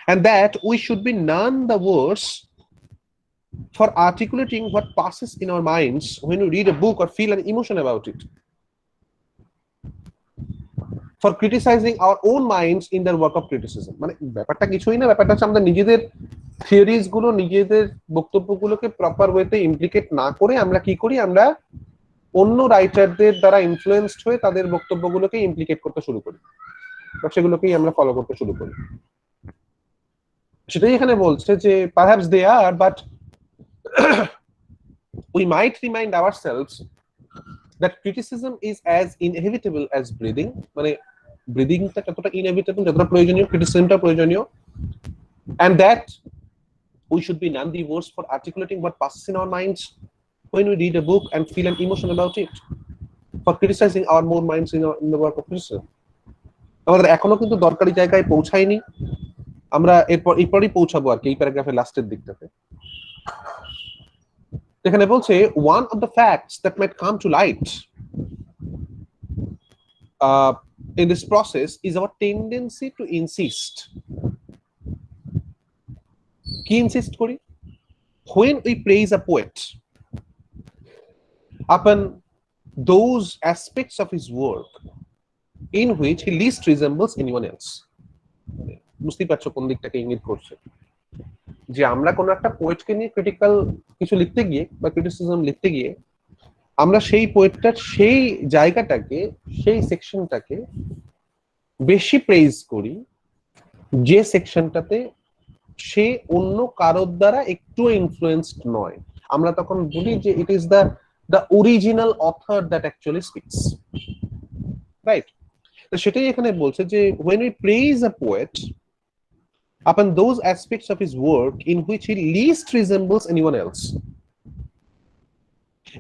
and that we should be none the worse for articulating what passes in our minds when we read a book or feel an emotion about it, for criticizing our own minds in their work of criticism. মানে ব্যাপারটা কিছুই না, ব্যাপারটা হচ্ছে আমরা নিজেদের theories গুলো, নিজেদের বক্তব্যগুলোকে প্রপার ওয়েতে ইমপ্লিকেট না করে আমরা কি করি, আমরা অন্য রাইটারদের দ্বারা ইনফ্লুয়েন্সড হয়ে তাদের বক্তব্যগুলোকে ইমপ্লিকেট করতে শুরু করি বা সেগুলোকেই আমরা ফলো করতে শুরু করি। সেটাই এখানে বলছে যে perhaps they are, but we might remind ourselves that criticism is as inevitable as breathing. মানে ব্রিদিংটা যতটা ইনএভিটেবল, যতটা প্রয়োজনীয়, ক্রিটিসিজমটা প্রয়োজনীয়, and that we should be none the worse for articulating what passes in our minds when we read a book and feel an emotion about it, for criticizing our own minds in the work of criticism. আমাদের এখনো কিন্তু দরকারি জায়গায় পৌঁছায়নি, আমরা এরপরই পৌঁছাবো আর কি, এই প্যারাগ্রাফের লাস্টের দিকটাতে। এখানে বলছে one of the facts that might come to light in this process is our tendency to insist. কি ইনসিস্ট করি? When we praise a poet upon those aspects of his work in which he least resembles anyone else. বুঝতেই পারছো কোন দিকটাকে ইঙ্গিত করছে, যে আমরা কোন একটা পোয়েটকে নিয়ে ক্রিটিক্যাল কিছু লিখতে গিয়ে বা ক্রিটিসিজম লিখতে গিয়ে আমরা সেই পোয়েটটার সেই জায়গাটাকে, সেই সেকশনটাকে বেশি প্রেইজ করি যে সেকশনটাতে সে অন্য কারোর দ্বারা একটু ইনফ্লুয়েন্সড নয়। আমরা তখন বলি যে it is the original author that actually speaks, right? তো সেটাই এখানে বলছে যে when we praise a poet upon those aspects of his work in which he least resembles anyone else,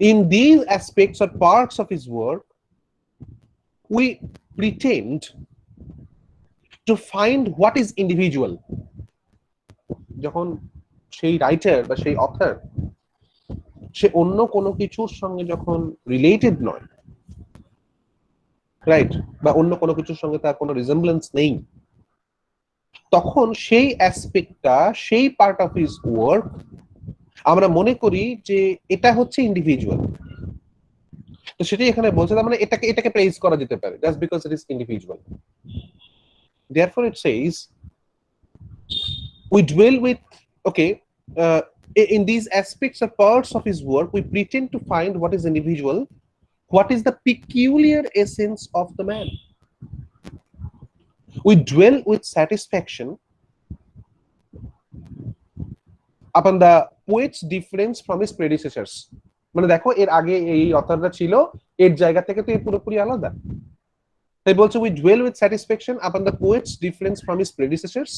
in these aspects or parts of his work we pretend to find what is individual. যখন সেই writer বা সেই author সে অন্য কোনো কিছুর সঙ্গে যখন related নয়, রাইট, বা অন্য কোনো কিছুর সঙ্গে তার কোনো রিজেম্বলেন্স নেই, তখন সেই অ্যাসপেক্টটা, সেই পার্ট অফ হিজ ওয়ার্ক আমরা মনে করি যে এটা হচ্ছে ইন্ডিভিজুয়াল। তো সেটাই এখানে বলছে, তার মানে এটাকে প্রেইজ করা যেতে পারে just because it is individual. Therefore it says we dwell with, okay, in these aspects or parts of his work we pretend to find what is individual What is the peculiar essence of the man? We dwell with satisfaction upon the poet's difference from his predecessors. মানে দেখো এর আগে এই অথরটা ছিল, এর জায়গা থেকে তো এর পুরোপুরি আলাদা। তাই বলছে we dwell with satisfaction upon the poet's difference from his predecessors,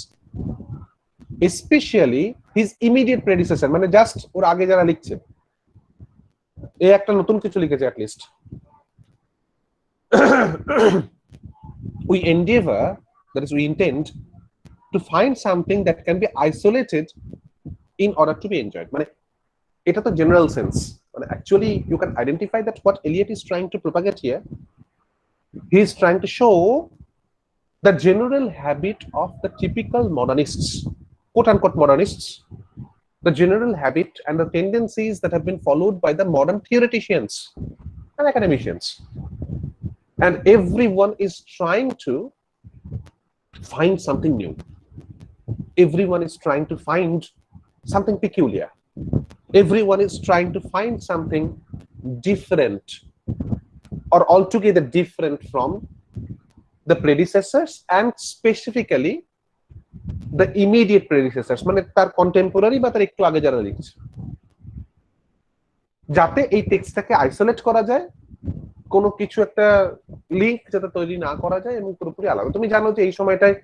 especially his immediate predecessor, মানে জাস্ট ওর আগে যারা লিখছে, এই একটা নতুন কিছু লিখেছে at least. We endeavor, that is we intend to find something that can be isolated in order to be enjoyed. মানে এটা তো general sense, মানে actually you can identify that what Eliot is trying to propagate here, he is trying to show the general habit of the typical modernists, quote unquote modernists, the general habit and the tendencies that have been followed by the modern theoreticians and academicians. And everyone is trying to find something new. Everyone is trying to find something peculiar. Everyone is trying to find something different or altogether different from the predecessors, and specifically the immediate predecessors, মানে তার contemporary বা তার একটু আগে যারা লিখছে, যাতে এই টেক্সটটাকে আইসোলেট করা যায়, কোনো কিছু একটা লিংক যাতে তৈরি না করা যায় এবং পুরোপুরি আলাদা। তুমি জানো যে এই সময়টায়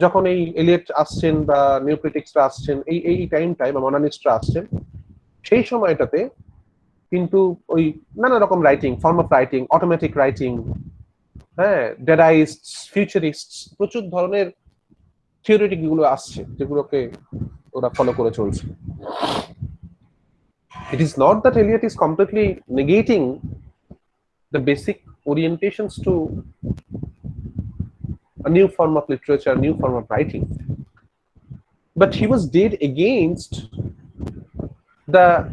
যখন এই এলিয়ট আসছেন বা নিউ ক্রিটিক্সরা আসছেন, এই টাইমটায় বা মডার্নিস্টরা আসছেন, সেই সময়টাতে কিন্তু ওই নানা রকম writing, form of writing, automatic writing, হ্যাঁ, ডেডাইস্টস, ফিউচারিস্টস, প্রচুর ধরনের থিওরিটিক গুলো আসছে যেগুলোকে ওরা ফলো করে চলছে। It is not that Eliot is completely negating the basic orientations to a new form of literature, a new form of writing, but he was dead against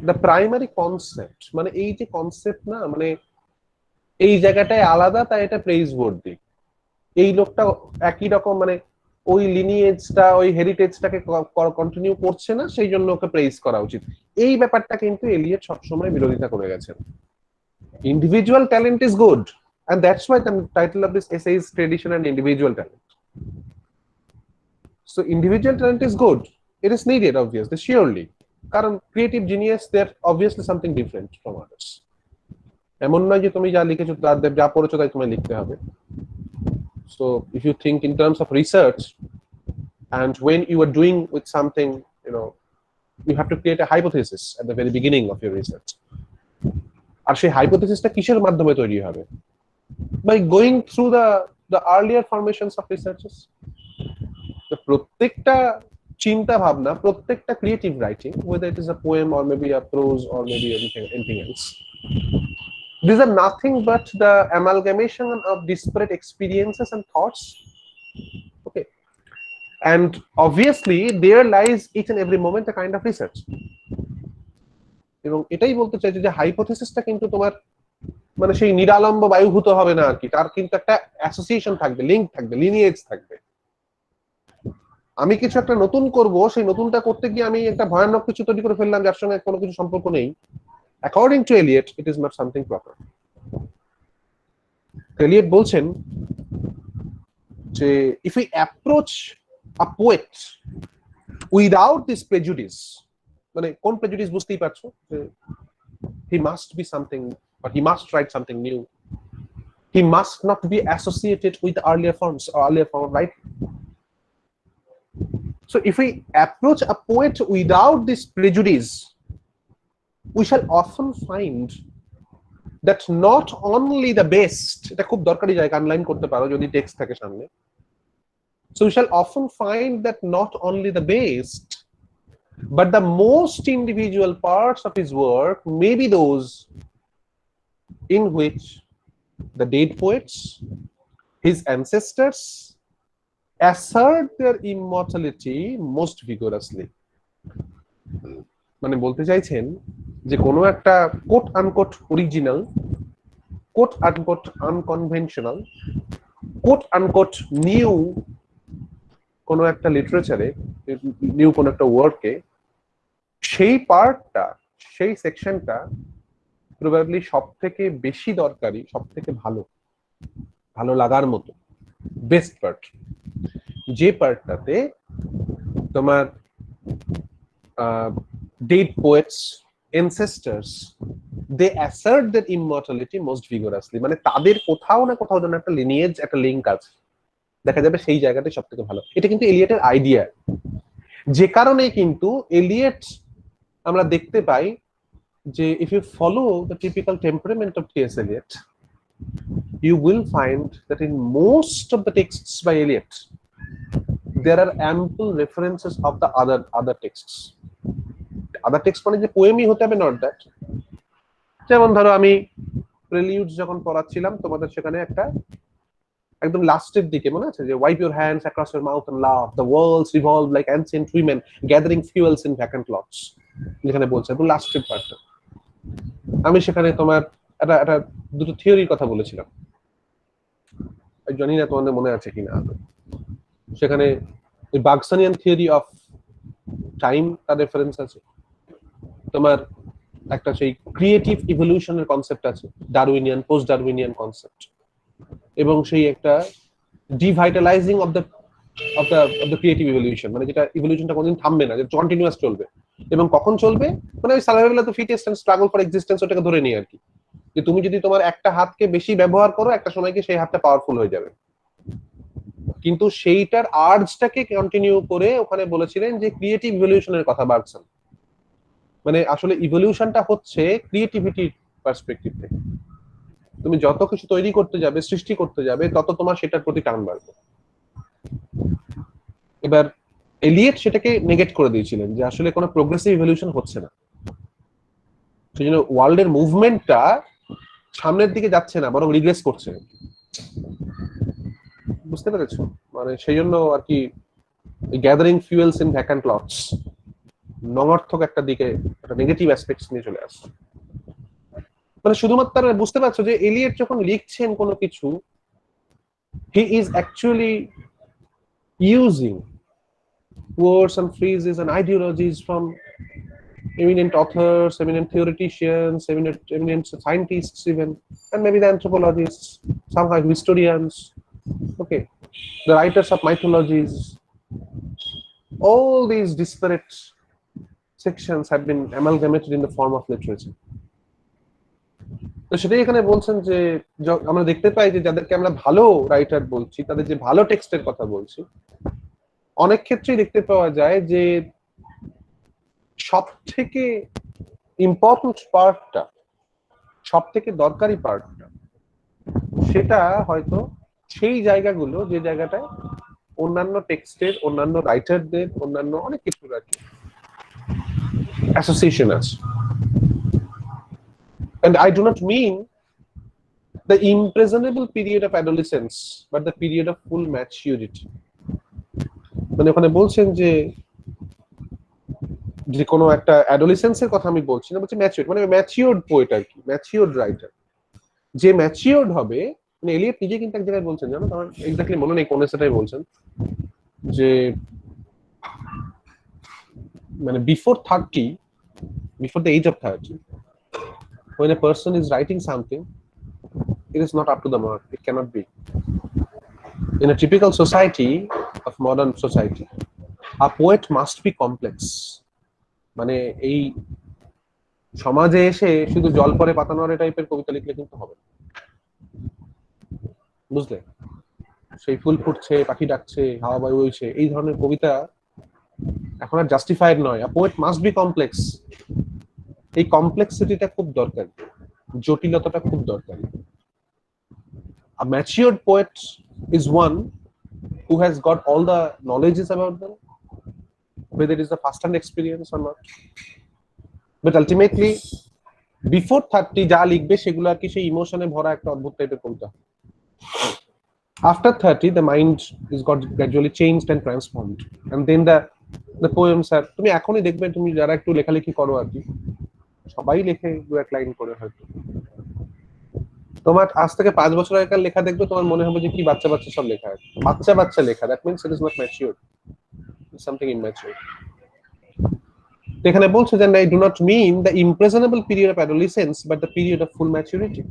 the primary concept, মানে এই যে concept না, মানে এই জায়গাটায় আলাদা তাই এটা প্রেইজ ওয়ার্দি, এই লোকটা একই রকম মানে ওই লিনিয়েজটা, ওই হেরিটেজটাকে কন্টিনিউ করছে না, সেই জন্য ওকে প্রেইজ করা উচিত। এই ব্যাপারটা কিন্তু এলিয়ট সবসময় বিরোধিতা করে গেছেন। Individual talent is good, and that's why the title of this essay is Tradition and Individual Talent. So individual talent is good, it is needed obviously, surely, কারণ creative genius, they are obviously something different from others. এমন নয় যে তুমি যা লিখেছো যা পড়েছো তাই তোমায় লিখতে হবে। So if you think in terms of research, and when you are doing with something, you have to create a hypothesis at the very beginning of your research. আর সেই হাইপোথিসিসটা কিসের মাধ্যমে তৈরি হবে? By going through the earlier formations of researches. তো প্রত্যেকটা চিন্তা ভাবনা, প্রত্যেকটা creative writing, whether it is a poem or maybe a prose or maybe anything else, these are nothing but the amalgamation of disparate experiences and thoughts. Okay, and obviously there lies each and every moment a kind of research. এবং এটাই বলতে চাইছি যে হাইপোথিসিসটা কিন্তু তোমার মানে সেই নিরালম্ব বায়ুভূত হবে না আর কি, তার কিন্তু একটা অ্যাসোসিয়েশন থাকবে, লিংক থাকবে, লিনিয়েজ থাকবে। আমি কিছু একটা নতুন করব, সেই নতুনটা করতে গিয়ে আমি একটা ভয়ানক কিছু তৈরি করে ফেললাম যার সঙ্গে কোনো কিছু সম্পর্ক নেই। According to Eliot, it is not something proper. Eliot বলছেন যে if we approach a poet without this prejudice, মানে কোন প্রেজুডিস বুঝতেই পারছো, he must be something, but he must write something new, he must not be associated with earlier forms or earlier form of writing. So if we approach a poet without this prejudice, we shall often find that not only the best, এটা খুব দরকারি জায়গা, আনলাইন করতে পারো যদি text থাকে সামনে, so we shall often find that not only the best but the most individual parts of his work may be those in which the dead poets, his ancestors, assert their immortality most vigorously. মানে বলতে চাইছেন যে কোনো একটা coat unquote original, coat unquote unconventional, coat unquote new কোনো একটা লিটারেচারে, new কোনো একটা ওয়ার্কে, সেই পার্টটা, সেই সেকশনটা প্রবাবলি সব থেকে বেশি দরকারি, সব থেকে ভালো, ভালো লাগার মতো বেস্ট পার্ট, যে পার্টটাতে তোমার dead poets ancestors they assert their immortality most vigorously, মানে তাদের কোথাও না কোথাও যেন একটা লিনিয়েজ, একটা লিঙ্ক আছে, দেখা যাবে সেই জায়গাটাই সব থেকে ভালো। এটা কিন্তু এলিয়টের আইডিয়া, যে কারণে কিন্তু এলিয়ট আমরা দেখতে পাই যে if you follow the typical temperament of T.S. Eliot, you will find that in most of the texts by Eliot there are ample references of the other texts. Other text মানে যে পোয়েমই হতে হবে, not that. যেমন ধরো আমি প্রেলিউডস যখন পড়াচ্ছিলাম তোমাদের, সেখানে একটা একদম লাস্টের দিকে মনে আছে যে wipe your hands across your mouth and laugh, the worlds revolve like ancient women gathering fuels in vacant lots, যেখানে বলছে একদম লাস্টের পার্টটা। আমি সেখানে তোমার একটা দুটো থিওরির কথা বলেছিলাম, জানি না তোমাদের মনে আছে কিনা। সেখানে ওই বার্গসনিয়ান থিওরি অফ টাইম তার রেফারেন্স আছে, তোমার একটা সেই ক্রিয়েটিভ ইভলিউশনের কনসেপ্ট আছে, ডারউইনিয়ান, পোস্ট ডারউইনিয়ান কনসেপ্ট, এবং সেই একটা ডিভাইটালাইজিং অফ দ্য ক্রিয়েটিভ ইভলিউশন, মানে যেটা ইভলিউশনটা কোনদিন থামবে না, যে কন্টিনিউয়াস চলবে। এবং কখন চলবে, মানে ওই survival of the fittest and struggle for existence, ওটাকে ধরে নিয়ে আর কি, যে তুমি যদি তোমার একটা হাতকে বেশি ব্যবহার করো, একটা সময় কি সেই হাতটা পাওয়ারফুল হয়ে যাবে। কিন্তু সেইটার আর্জটাকে কন্টিনিউ করে ওখানে বলেছিলেন যে ক্রিয়েটিভ ইভলিউশনের কথা বার্গসন, মানে আসলে ইভলিউশনটা হচ্ছে ক্রিয়েটিভিটির পার্সপেক্টিভ থেকে। তুমি যত কিছু তৈরি করতে যাবে, সৃষ্টি করতে যাবে, তত তোমার সেটার প্রতি টান বাড়বে। এবার এলিয়েট সেটাকে নেগেট করে দিয়েছিলেন যে আসলে কোনো প্রোগ্রেসিভ ইভলিউশন হচ্ছে না, সেই জন্য ওয়ার্ল্ডের মুভমেন্টটা সামনের দিকে যাচ্ছে না, বরং রিগ্রেস করছে। বুঝতে পেরেছো? মানে সেই জন্য আর কি gathering fuels in vacant lots নমর্থক একটা দিকে, একটা নেগেটিভ অ্যাসপেক্টস নিয়ে চলে আসছে। মানে শুধুমাত্র বুঝতে পারছো যে এলিয়ট যখন লিখছেন কোনো কিছু, he is actually using words and phrases and ideologies from eminent authors, eminent theoreticians, eminent scientists even, and maybe the anthropologists, somehow historians, okay, the writers of mythologies. All these disparate sections have been amalgamated in the form of literature. তো সেটাই এখানে বলছেন যে আমরা দেখতে পাই যে যাদেরকে আমরা ভালো রাইটার বলছি, তাদের যে ভালো টেক্সটের কথা বলছি, অনেক ক্ষেত্রেই দেখতে পাওয়া যায় যে সব থেকে ইম্পর্টেন্ট পার্টটা, সব থেকে দরকারি পার্টটা, সেটা হয়তো সেই জায়গাগুলো যে জায়গাটায় অন্যান্য টেক্সটের, অন্যান্য রাইটারদের, অন্যান্য অনেক কিছুর আর কি অ্যাসোসিয়েশন আছে। And I do not mean the imprisonable period of adolescence, but the period of full maturity. মানে ওখানে বলছেন যে যে কোনো একটা অ্যাডোলেসেন্সের কথা আমি বলছি না, বলছি ম্যাচিউরড, মানে ম্যাচিউরড পোয়েট আর কি, ম্যাচিউরড রাইটার। যে ম্যাচিউরড হবে, মানে এলিয়ট নিজে কিন্তু এক জায়গায় বলছেন, জানো আমার এক্স্যাক্টলি মনে নেই কোন সেটাই বলছেন, যে মানে before the age of 30, when a person is writing something, it is not up to the mark, it cannot be. In a typical society of modern society, a poet must be complex. মানে এই সমাজে এসে শুধু জল পরে পাতা নড়ে টাইপের কবিতা লিখলে কিন্তু হবে না, বুঝলে? সেই ফুল ফুটছে, পাখি ডাকছে, হাওয়া বায়ু বইছে, এই ধরনের কবিতা এখন আর জাস্টিফাইড নয়। A poet must be complex. এই কমপ্লেক্সিটিটা খুব দরকার, জটিলতাটা খুব দরকার। A matured poet is one who has got all the knowledges about them, whether it is the first-hand experience or not. But ultimately, before 30 যা লিখবে সেগুলো আর কি সেই ইমোশনে ভরা একটা অদ্ভুত টাইপের কবিতা। After 30, the mind is got gradually changed and transformed, and then the poems are, তুমি এখনই দেখবে, তুমি যারা একটু লেখালেখি করো আর কি, সবাই লেখে দু এক লাইন করে হয়তো। তোমার আজ থেকে 5 বছর আগেকার লেখা দেখবে, তোমার মনে হবে যে কি বাচ্চা বাচ্চা সব লেখা আছে, বাচ্চা বাচ্চা লেখা। That means it is not matured, it's something immature. এখানে বলছে যে I do not mean the impressionable period of adolescence but the period of full maturity.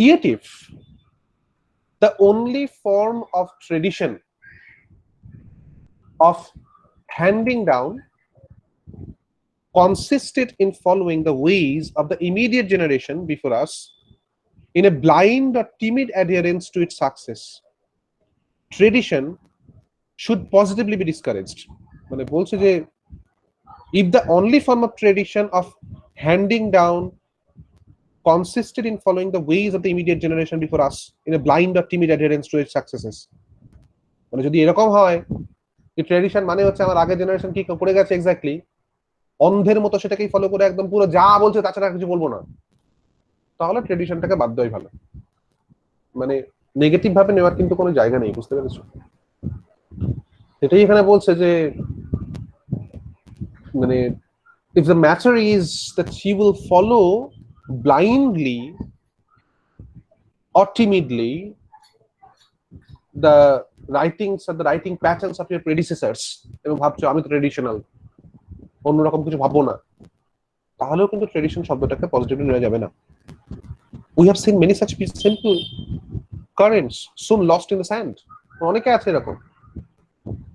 Yet if the only form of tradition of handing down consisted in following the ways of the immediate generation before us in a blind or timid adherence to its success, tradition should positively be discouraged. মানে বলছে যে if the only form of tradition of handing down consisted in following the ways of the immediate generation before us in a blind or timid adherence to its successes, মানে যদি এরকম হয় যে tradition মানে হচ্ছে আমার আগের জেনারেশন কি করে গেছে এক্স্যাক্টলি, অন্ধের মতো সেটাকেই ফলো করে একদম পুরো যা বলছে তাছাড়া কিছু বলবো না, তাহলে ট্রেডিশনটাকে বাদ দেওয়াই ভালো। মানে নেগেটিভ ভাবে নেওয়ার কিন্তু কোনো জায়গা নেই, বুঝতে পেরেছো? এটাই এখানে বলছে যে মানে if the matter is that she will follow blindly or timidly the writings or the writing patterns of your predecessors এবং ভাবছো আমি ট্রেডিশনাল অন্যরকম কিছু ভাববো না, তাহলেও কিন্তু ট্রেডিশন শব্দটাকে পজিটিভলি নেওয়া যাবে না। We have seen many such simple currents soon lost in the sand. অনেকে আছে এরকম,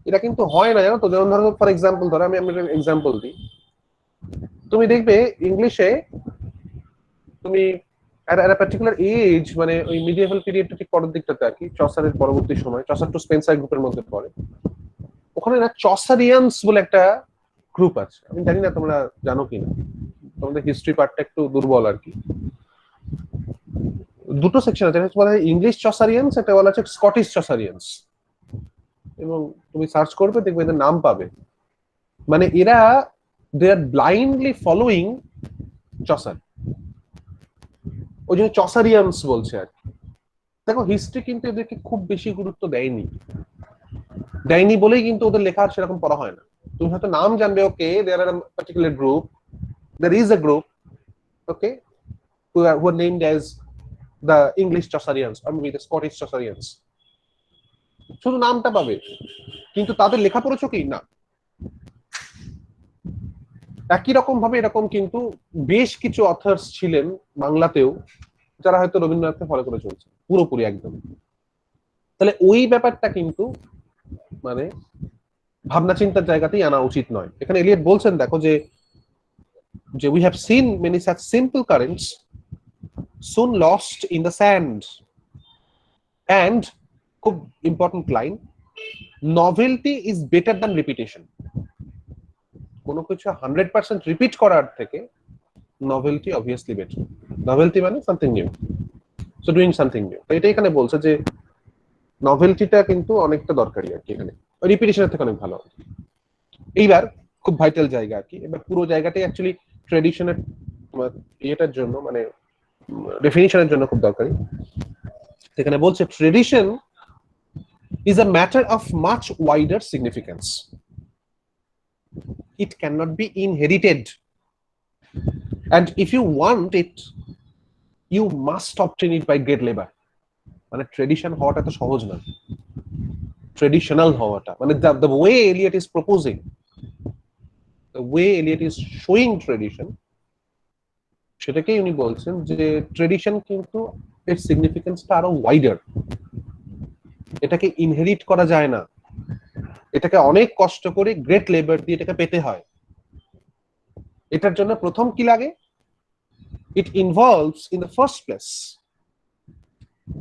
এটা কিন্তু হয় না জানো তো। যেমন ধরো ফর এক্সাম্পল ধরো আমি একটা এক্সাম্পল দিই, তুমি দেখবে ইংলিশে তুমি একটা পার্টিকুলার এজ মানে ওই মিডিয়েভাল পিরিয়ডটা ঠিক পরের দিকটাতে আর কি, চসারের পরবর্তী সময়, চসার টু স্পেন্সার গ্রুপের মধ্যে পড়ে, ওখানে না চসারিয়ানস বলে একটা গ্রুপ আছে। আমি জানি না তোমরা জানো কিনা, তোমাদের হিস্ট্রি পার্টটা একটু দুর্বল আর কি। দুটো সেকশন আছে, একটা বলা হয় ইংলিশ চসারিয়ানস, একটা বলা হচ্ছে স্কটিশ চসারিয়ানস, এবং তুমি সার্চ করবে দেখবে এদের নাম পাবে। মানে এরা দে আর ব্লাইন্ডলি ফলোইং চসার, ওই জন্য চসারিয়ানস বলছে আর কি। দেখো হিস্ট্রি কিন্তু এদেরকে খুব বেশি গুরুত্ব দেয়নি বলেই কিন্তু ওদের লেখা সেরকম পড়া হয় না। তুমি হয়তো নাম জানবে, okay there are particular group, there is a group, okay, who are named as the English Chaucerians or maybe the Scottish Chaucerians, শুধু নামটা পাবে, কিন্তু তাদের লেখা পড়েছো কি না। একই রকম ভাবে এরকম কিন্তু বেশ কিছু অথার্স ছিলেন বাংলাতেও যারা হয়তো রবীন্দ্রনাথকে ফলো করে চলছে পুরোপুরি একদম। তাহলে ওই ব্যাপারটা কিন্তু মানে ভাবনা চিন্তার জায়গাতেই আনা উচিত নয়। এখানে এলিয়ট বলছেন দেখো যে we have seen many such simple currents soon lost in the sand, and খুব important line, novelty is better than repetition. কোনো কিছু 100% রিপিট করার থেকে novelty obviously better. novelty মানে something new, so doing something new. তো এটা এখানে বলছে যে নভেলটিটা কিন্তু অনেকটা দরকারি আর কি, এখানে রিপিটিশনের থেকে অনেক ভালো। এইবার খুব ভাইটাল জায়গা আর কি, এবার পুরো জায়গাটাই অ্যাকচুয়ালি ট্রেডিশনের এটার জন্য মানে ডেফিনিশনের জন্য খুব দরকারি। এখানে বলছে tradition is a matter of much wider significance. It cannot be inherited, and if you want it you must obtain it by great labor. মানে ট্রেডিশন হওয়াটা তো সহজ না, ট্রেডিশনাল হওয়াটা মানে the way Eliot is proposing, the way Eliot is showing tradition, সেটাকেই উনি বলছেন যে ট্রেডিশন কিন্তু এর সিগনিফিকেন্সটা আরো ওয়াইডার। এটাকে ইনহেরিট করা যায় না, এটাকে অনেক কষ্ট করে গ্রেট লেবার দিয়ে এটাকে পেতে হয়। এটার জন্য প্রথম কি লাগে, it involves in the first place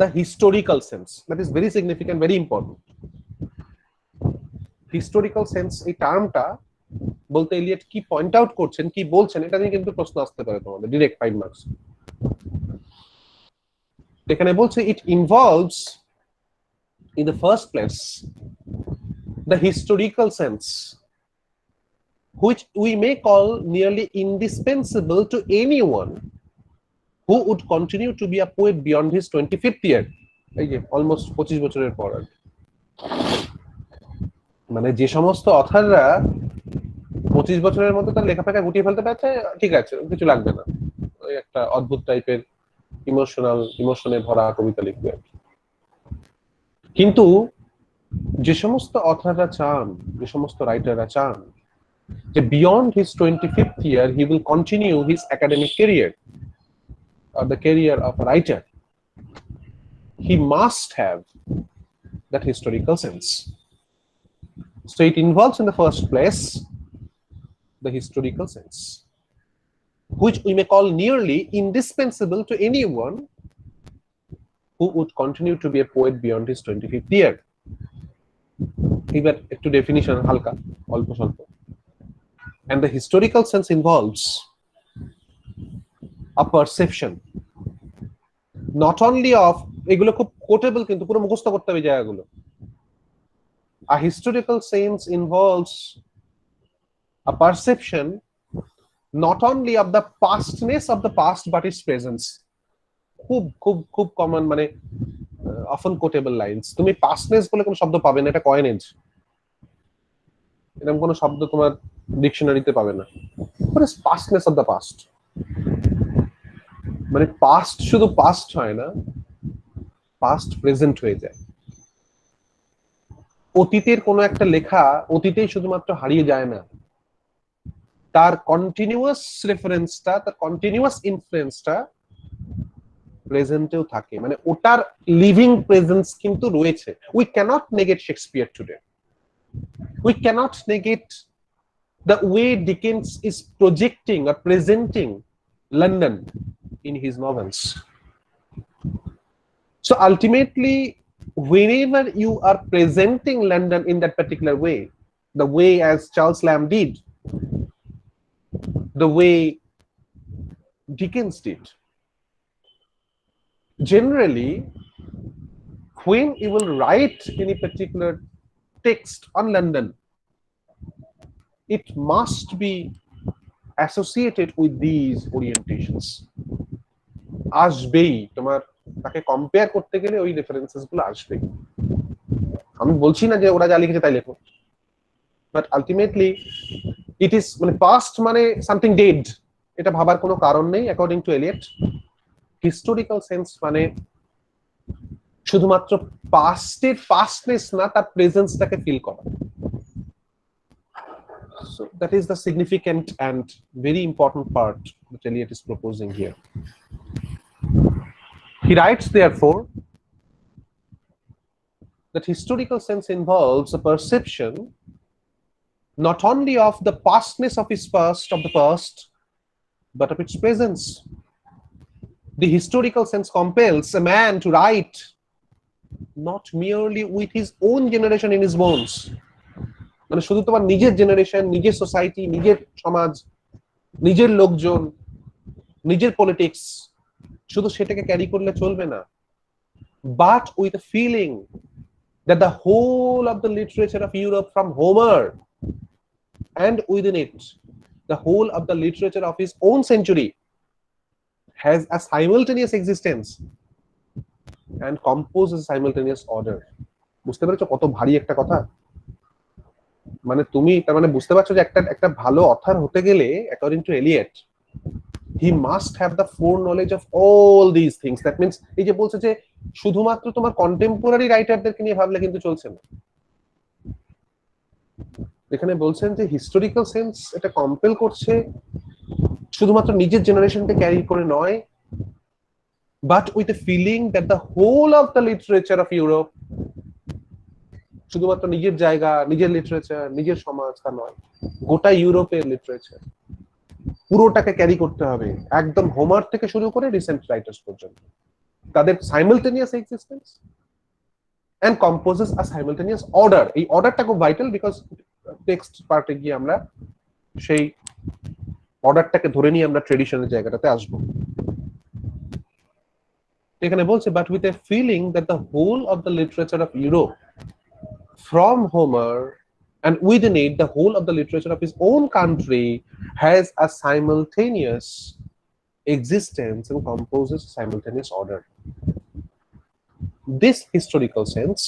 the historical sense, that is very significant, very important. Historical sense এই টার্মটা বলতে এলিয়ট কি পয়েন্ট আউট করছেন, কি বলছেন, এটা নিয়ে কিন্তু প্রশ্ন আসতে পারে তোমাদের ডাইরেক্ট 5 মার্কস। এখানে বলছে it involves in the first place the historical sense which we may call nearly indispensable to anyone who would continue to be a poet beyond his 25th year. এই যে অলমোস্ট 25 বছরের পর। মানে যে সমস্ত অথাররা 25 বছরের মধ্যে তার লেখাপড়া গুটিয়ে ফেলতে পারছে, ঠিক আছে কিছু লাগবে না, ওই একটা অদ্ভুত টাইপের ইমোশনে ভরা কবিতা লিখবে আর কি। কিন্তু যে সমস্ত অথাররা চান, যে সমস্ত রাইটাররা চান Beyond his 25th year, he will continue his academic career or the career of a writer. He must have that historical sense. So it involves in the first place the historical sense, which we may call nearly indispensable to anyone who would continue to be a poet beyond his 25th year. এবার একটু definition হালকা অল্প স্বল্প। And the historical sense involves a perception not only of, এগুলো খুব কোটেবল কিন্তু পুরো মুখস্থ করতে হবে জায়গাগুলো। A historical sense involves a perception not only of the pastness of the past but its presence. খুব খুব খুব কমন, মানে often quotable lines. তুমি pastness বলে কোনো শব্দ পাবে না, এটা কয়েনেজ, এরকম কোনো শব্দ তোমার ডিকশনারিতে পাবে না। What is pastness of the past? মানে পাস্ট শুধু পাস্ট হয় না, পাস্ট প্রেজেন্ট হয়ে যায়। অতীতের কোনো একটা লেখা অতীতেই শুধুমাত্র হারিয়ে যায় না, তার কন্টিনিউয়াস রেফারেন্সটা, তার কন্টিনিউয়াস ইনফ্লুয়েন্সটা প্রেজেন্টেও থাকে, মানে ওটার লিভিং প্রেজেন্স কিন্তু রয়েছে। We cannot negate Shakespeare today, we cannot negate the way Dickens is projecting আর presenting London in his novels. So ultimately, whenever you are presenting London in that particular way, the way as Charles Lamb did, the way Dickens did, generally, when you will write any particular text on London, it must be associated with these orientations. আসবেই, তোমার তাকে compare করতে গেলে ওই references গুলো আসবেই। আমি বলছি না যে ওরা যা লিখেছে তাই লেখো, বাট আলটিমেটলি ইট ইজ, মানে পাস্ট মানে সামথিং ডেড, এটা ভাবার কোনো কারণ নেই according to Eliot. Historical sense মানে শুধুমাত্র পাস্টের পাস্টনেস না, তার প্রেজেন্সটাকে ফিল করা। So that is the significant and very important part that Eliot is proposing here. He writes, therefore, that historical sense involves a perception not only of the pastness of his past, of the past, but of its presence. The historical sense compels a man to write not merely with his own generation in his bones, মানে শুধু তোমার নিজের generation, নিজের society, নিজের সমাজ, নিজের লোকজন, নিজের পলিটিক্স, শুধু সেটাকে ক্যারি করলে চলবে না, but with a feeling that the whole of the literature of Europe from Homer and within it the whole of the literature of his own century has a simultaneous existence and composes a simultaneous order. বুঝতে পেরেছো কত ভারী একটা কথা? মানে তুমি তার মানে বুঝতে পারছো যে একটা ভালো অথর হতে গেলে according to Eliot he must have the foreknowledge of all these things. That means এই যে বলছে যে শুধুমাত্র তোমার কন্টেম্পোরারি রাইটারদেরকে নিয়ে ভাবলে কিন্তু চলছে না। এখানে বলছেন যে হিস্টোরিক্যাল সেন্স এটা কম্পেল করছে শুধুমাত্র নিজের জেনারেশনকে ক্যারি করে নয়, but with a feeling that the whole of the literature of Europe, শুধুমাত্র নিজের জায়গা, নিজের লিটারেচার, নিজের সমাজ তা নয়, গোটা ইউরোপের লিটারেচার পুরোটাকে ক্যারি করতে হবে, একদম হোমার থেকে শুরু করে রিসেন্ট রাইটার্স পর্যন্ত, তাদের simultaneous existence and composes a simultaneous order. এই অর্ডারটা খুব ভাইটাল, বিকজ টেক্সট পার্টে গিয়ে আমরা সেই অর্ডারটাকে ধরে নিয়ে আমরা ট্রেডিশনের জায়গাটাতে আসবো। এখানে বলছে but with a feeling that the whole of the literature of Europe from Homer and within it the whole of the literature of his own country has a simultaneous existence and composes a simultaneous order. This historical sense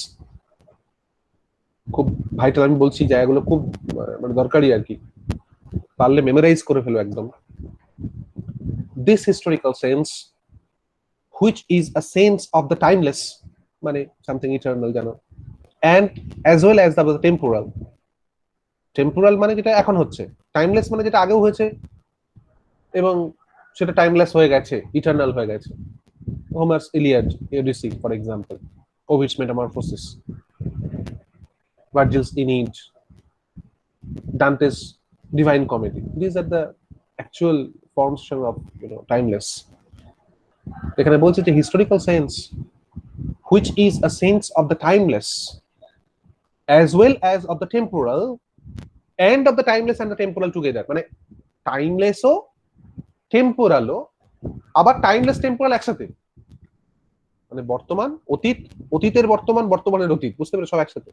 খুব vital, আমি বলছি জায়গাগুলো খুব মানে দরকারি আর কি, পারলে memorise করে ফেলো একদম। This historical sense which is a sense of the timeless, মানে something eternal জানো, and as well as the temporal, temporal মানে যেটা এখন হচ্ছে, টাইমলেস মানে যেটা আগেও হয়েছে এবং সেটা টাইমলেস হয়ে গেছে, ইটারনাল হয়ে গেছে। Homer's Iliad, Odyssey for example, Ovid's Metamorphosis, Virgil's Aeneid, Dante's Divine Comedy. These are the actual forms of timeless. এখানে বলছে যে historical sense, which is a sense of the timeless as well as of the temporal and of the timeless and the temporal together. মানে timeless ও temporal ও আবার timeless temporal একসাথে, মানে বর্তমান অতীত, অতীতের বর্তমান, বর্তমানের অতীত, বুঝতে পেরে সব একসাথে।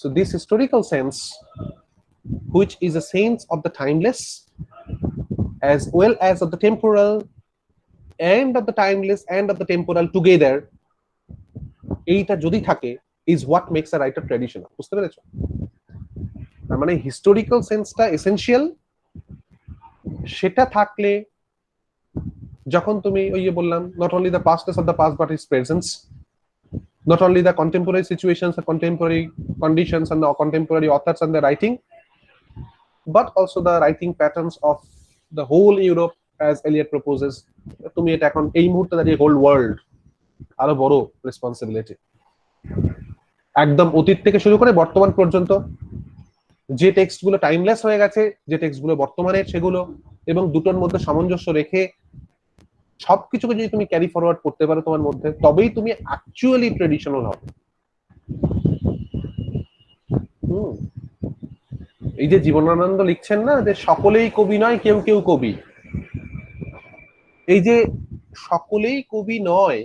So this historical sense, which is a sense of the timeless as well as of the temporal and of the timeless and of the temporal together, এইটা যদি থাকে is what makes a writer traditional. বুঝতে পেরেছো? তার মানে historical সেন্সটা essential, সেটা থাকলে যখন তুমি ওই যে বললাম, not only the pastness of the past but its presence, not only the contemporary situations, the contemporary conditions and the contemporary authors and the writing, but also the writing patterns of the whole Europe as Eliot proposes. তুমি এটা এখন এই মুহূর্তে দাঁড়িয়ে whole world, আরো বড় responsibility, একদম অতীত থেকে শুরু করে বর্তমান পর্যন্ত যে টেক্সটগুলো টাইমলেস হয়ে গেছে, যে টেক্সটগুলো বর্তমানের সেগুলো, এবং দুটোর মধ্যে সামঞ্জস্য রেখে সবকিছুকে যদি তুমি ক্যারি ফরওয়ার্ড করতে পারো তোমার মধ্যে, তবেই তুমি অ্যাকচুয়ালি ট্রেডিশনাল হবে। এই যে জীবনানন্দ লিখছেন না যে সকলেই কবি নয়, কেউ কেউ কবি, এই যে সকলেই কবি নয়,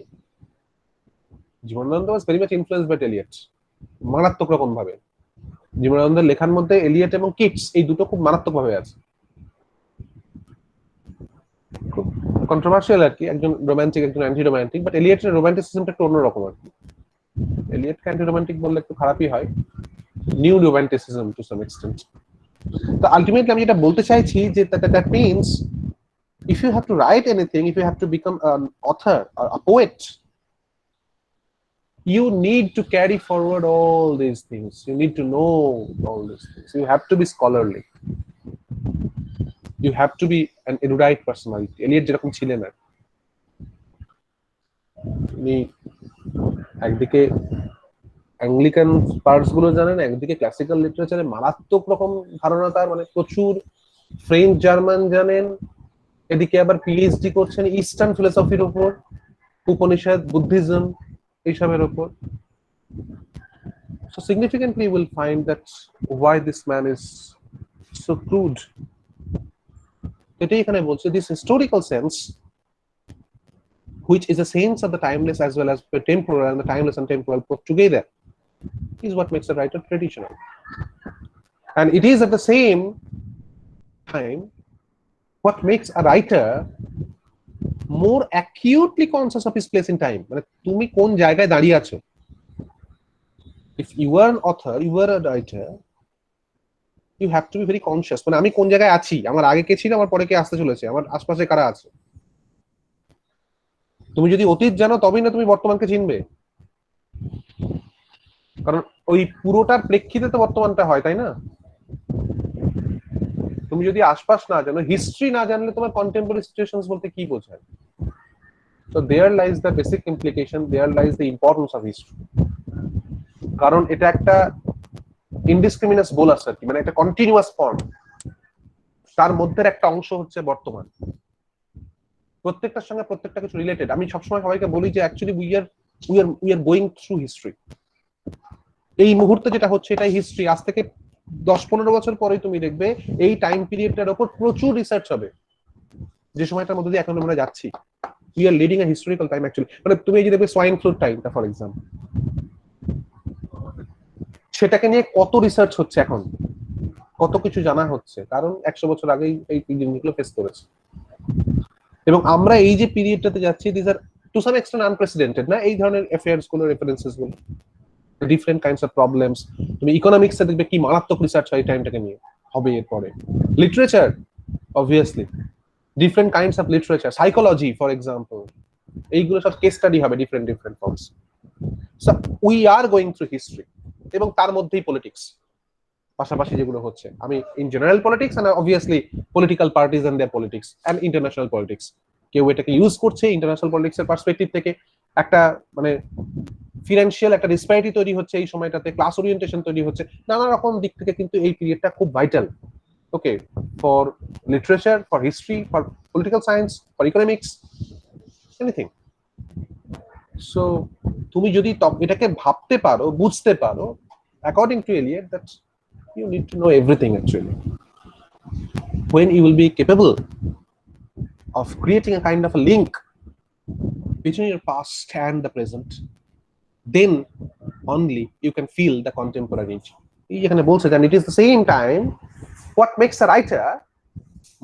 Jibanananda was very much influenced by Eliot, মারাত্মক রকম ভাবে। জীবনানন্দের লেখার মধ্যে এলিয়ট এবং কিটস এই দুটো খুব মারাত্মক ভাবে আছে। খুব কন্ট্রোভার্সিয়াল আর কি, একজন রোমান্টিক একজন অ্যান্টি রোমান্টিক, বাট এলিয়টের রোমান্টিসিজমটা একটু অন্যরকম আর কি। এলিয়টকে অ্যান্টি রোমান্টিক বললে একটু খারাপই হয়, new romanticism to some extent. তো আলটিমেটলি আমি যেটা বলতে চাইছি যে that means if you have to write anything, if you have to become an author or a poet, you need to carry forward all these things, you need to know all these things, you have to be scholarly, you have to be an erudite personality. Eliot যেরকম ছিলেন না, উনি একদিকে Anglican parts গুলো জানেন, একদিকে classical লিটারেচারে মারাত্মক রকম ধারণা তার, মানে প্রচুর ফ্রেঞ্চ জার্মান জানেন, এদিকে আবার পিএইচডি করছেন ইস্টার্ন ফিলোসফির উপর, উপনিষদ, বুদ্ধিজম, এইসবের উপর। So significantly you will find that why this man is so crude. এটাই এখানে বলছে, this historical sense, which is a sense of the timeless as well as the temporal, and the timeless and temporal put together, is what makes a writer traditional. And it is at the same time what makes a writer more acutely conscious of his place in time. মানে তুমি কোন জায়গায় দাঁড়িয়ে আছো। If you are an author, you are a writer, you have to be very conscious. মানে আমি কোন জায়গায় আছি, আমার আগে কে ছিল, আমার পরে কে আসতে চলেছে, আমার আশপাশে কারা আছে। তুমি যদি অতীত জানো তবেই না তুমি বর্তমানকে চিনবে, কারণ ওই পুরোটার প্রেক্ষিতে তো বর্তমানটা হয়, তাই না? তুমি যদি আশপাশ না জানো, হিস্ট্রি না জানলে তোমার কন্টেম্পোরারি সিচুয়েশনস বলতে কি বোঝায়? So there lies the basic implication, there lies the importance of history. কারণ এটা একটা ইনডিসক্রিমিনাস বোলাস আর কি, মানে একটা কন্টিনিউয়াস ফর্ম, তার মধ্যে একটা অংশ হচ্ছে বর্তমান, প্রত্যেকটার সঙ্গে প্রত্যেকটা কিছু রিলেটেড। আমি সবসময় সবাইকে বলি যে actually we are going through history. এই মুহূর্তে যেটা হচ্ছে এটাই হিস্ট্রি। আজ থেকে 10-15 বছর পরেই তুমি দেখবে এই টাইম পিরিয়ডটার উপর প্রচুর রিসার্চ হবে, যে সময়টার মধ্যে দিয়ে এখন আমরা যাচ্ছি। We are leading a historical time actually. মানে তুমি এই যে দেখবে সোয়াইন ফ্লুর টাইমটা ফর এক্সাম্পল, সেটাকে নিয়ে কত রিসার্চ হচ্ছে এখন, কত কিছু জানা হচ্ছে, কারণ 100 বছর আগেই এই জিনিসগুলো ফেস করেছে। এবং আমরা এই যে পিরিয়ডটাতে যাচ্ছি, this are to some extent unprecedented না, এই ধরনের অ্যাফেয়ার্স গুলো, রেফারেন্সেস গুলো, ডিফারেন্ট কাইন্ডস অফ প্রবলেমস। তুমি ইকোনমিক্সে দেখবে কি মারাত্মক রিসার্চ হয় এই টাইমটাকে নিয়ে, হবে এরপরে। Literature obviously, different kinds of literature, psychology for example, এইগুলো সব কেস স্টাডি হবে different forms. So we are going through history, এবং তার মধ্যেই পলিটিক্স। পাশাপাশি যেগুলো হচ্ছে, আমি in general politics and obviously political parties and their politics and international politics, কেউ এটাকে ইউজ করছে ইন্টারন্যাশনাল পলিটিক্স এর পার্সপেক্টিভ থেকে, একটা মানে ফিনান্সিয়াল একটা ডিসপ্যারিটি তৈরি হচ্ছে এই সময়টাতে, ক্লাস ওরিয়েন্টেশন তৈরি হচ্ছে, নানা রকম দিক থেকে কিন্তু এই পিরিয়ডটা খুব vital, okay, for literature, for history, for political science, for economics, anything. So তুমি যদি এটাকে ভাবতে পারো, বুঝতে পারো, according to Eliot, that you need to know everything actually. When you will be capable of creating a kind of a link between your past and the present, then only you can feel the contemporary. এখানে বলছে that it is the same time what makes a writer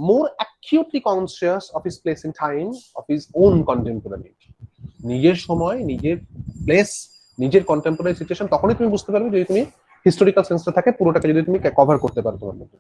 more acutely conscious of his place in time of his own contemporary. নিজের সময়, নিজের place, নিজের contemporary situation তখনই তুমি বুঝতে পারবে যদি তুমি হিস্টোরিক্যাল সেন্সটা থাকে, পুরোটাকে যদি তুমি কভার করতে পারো তোমার মধ্যে।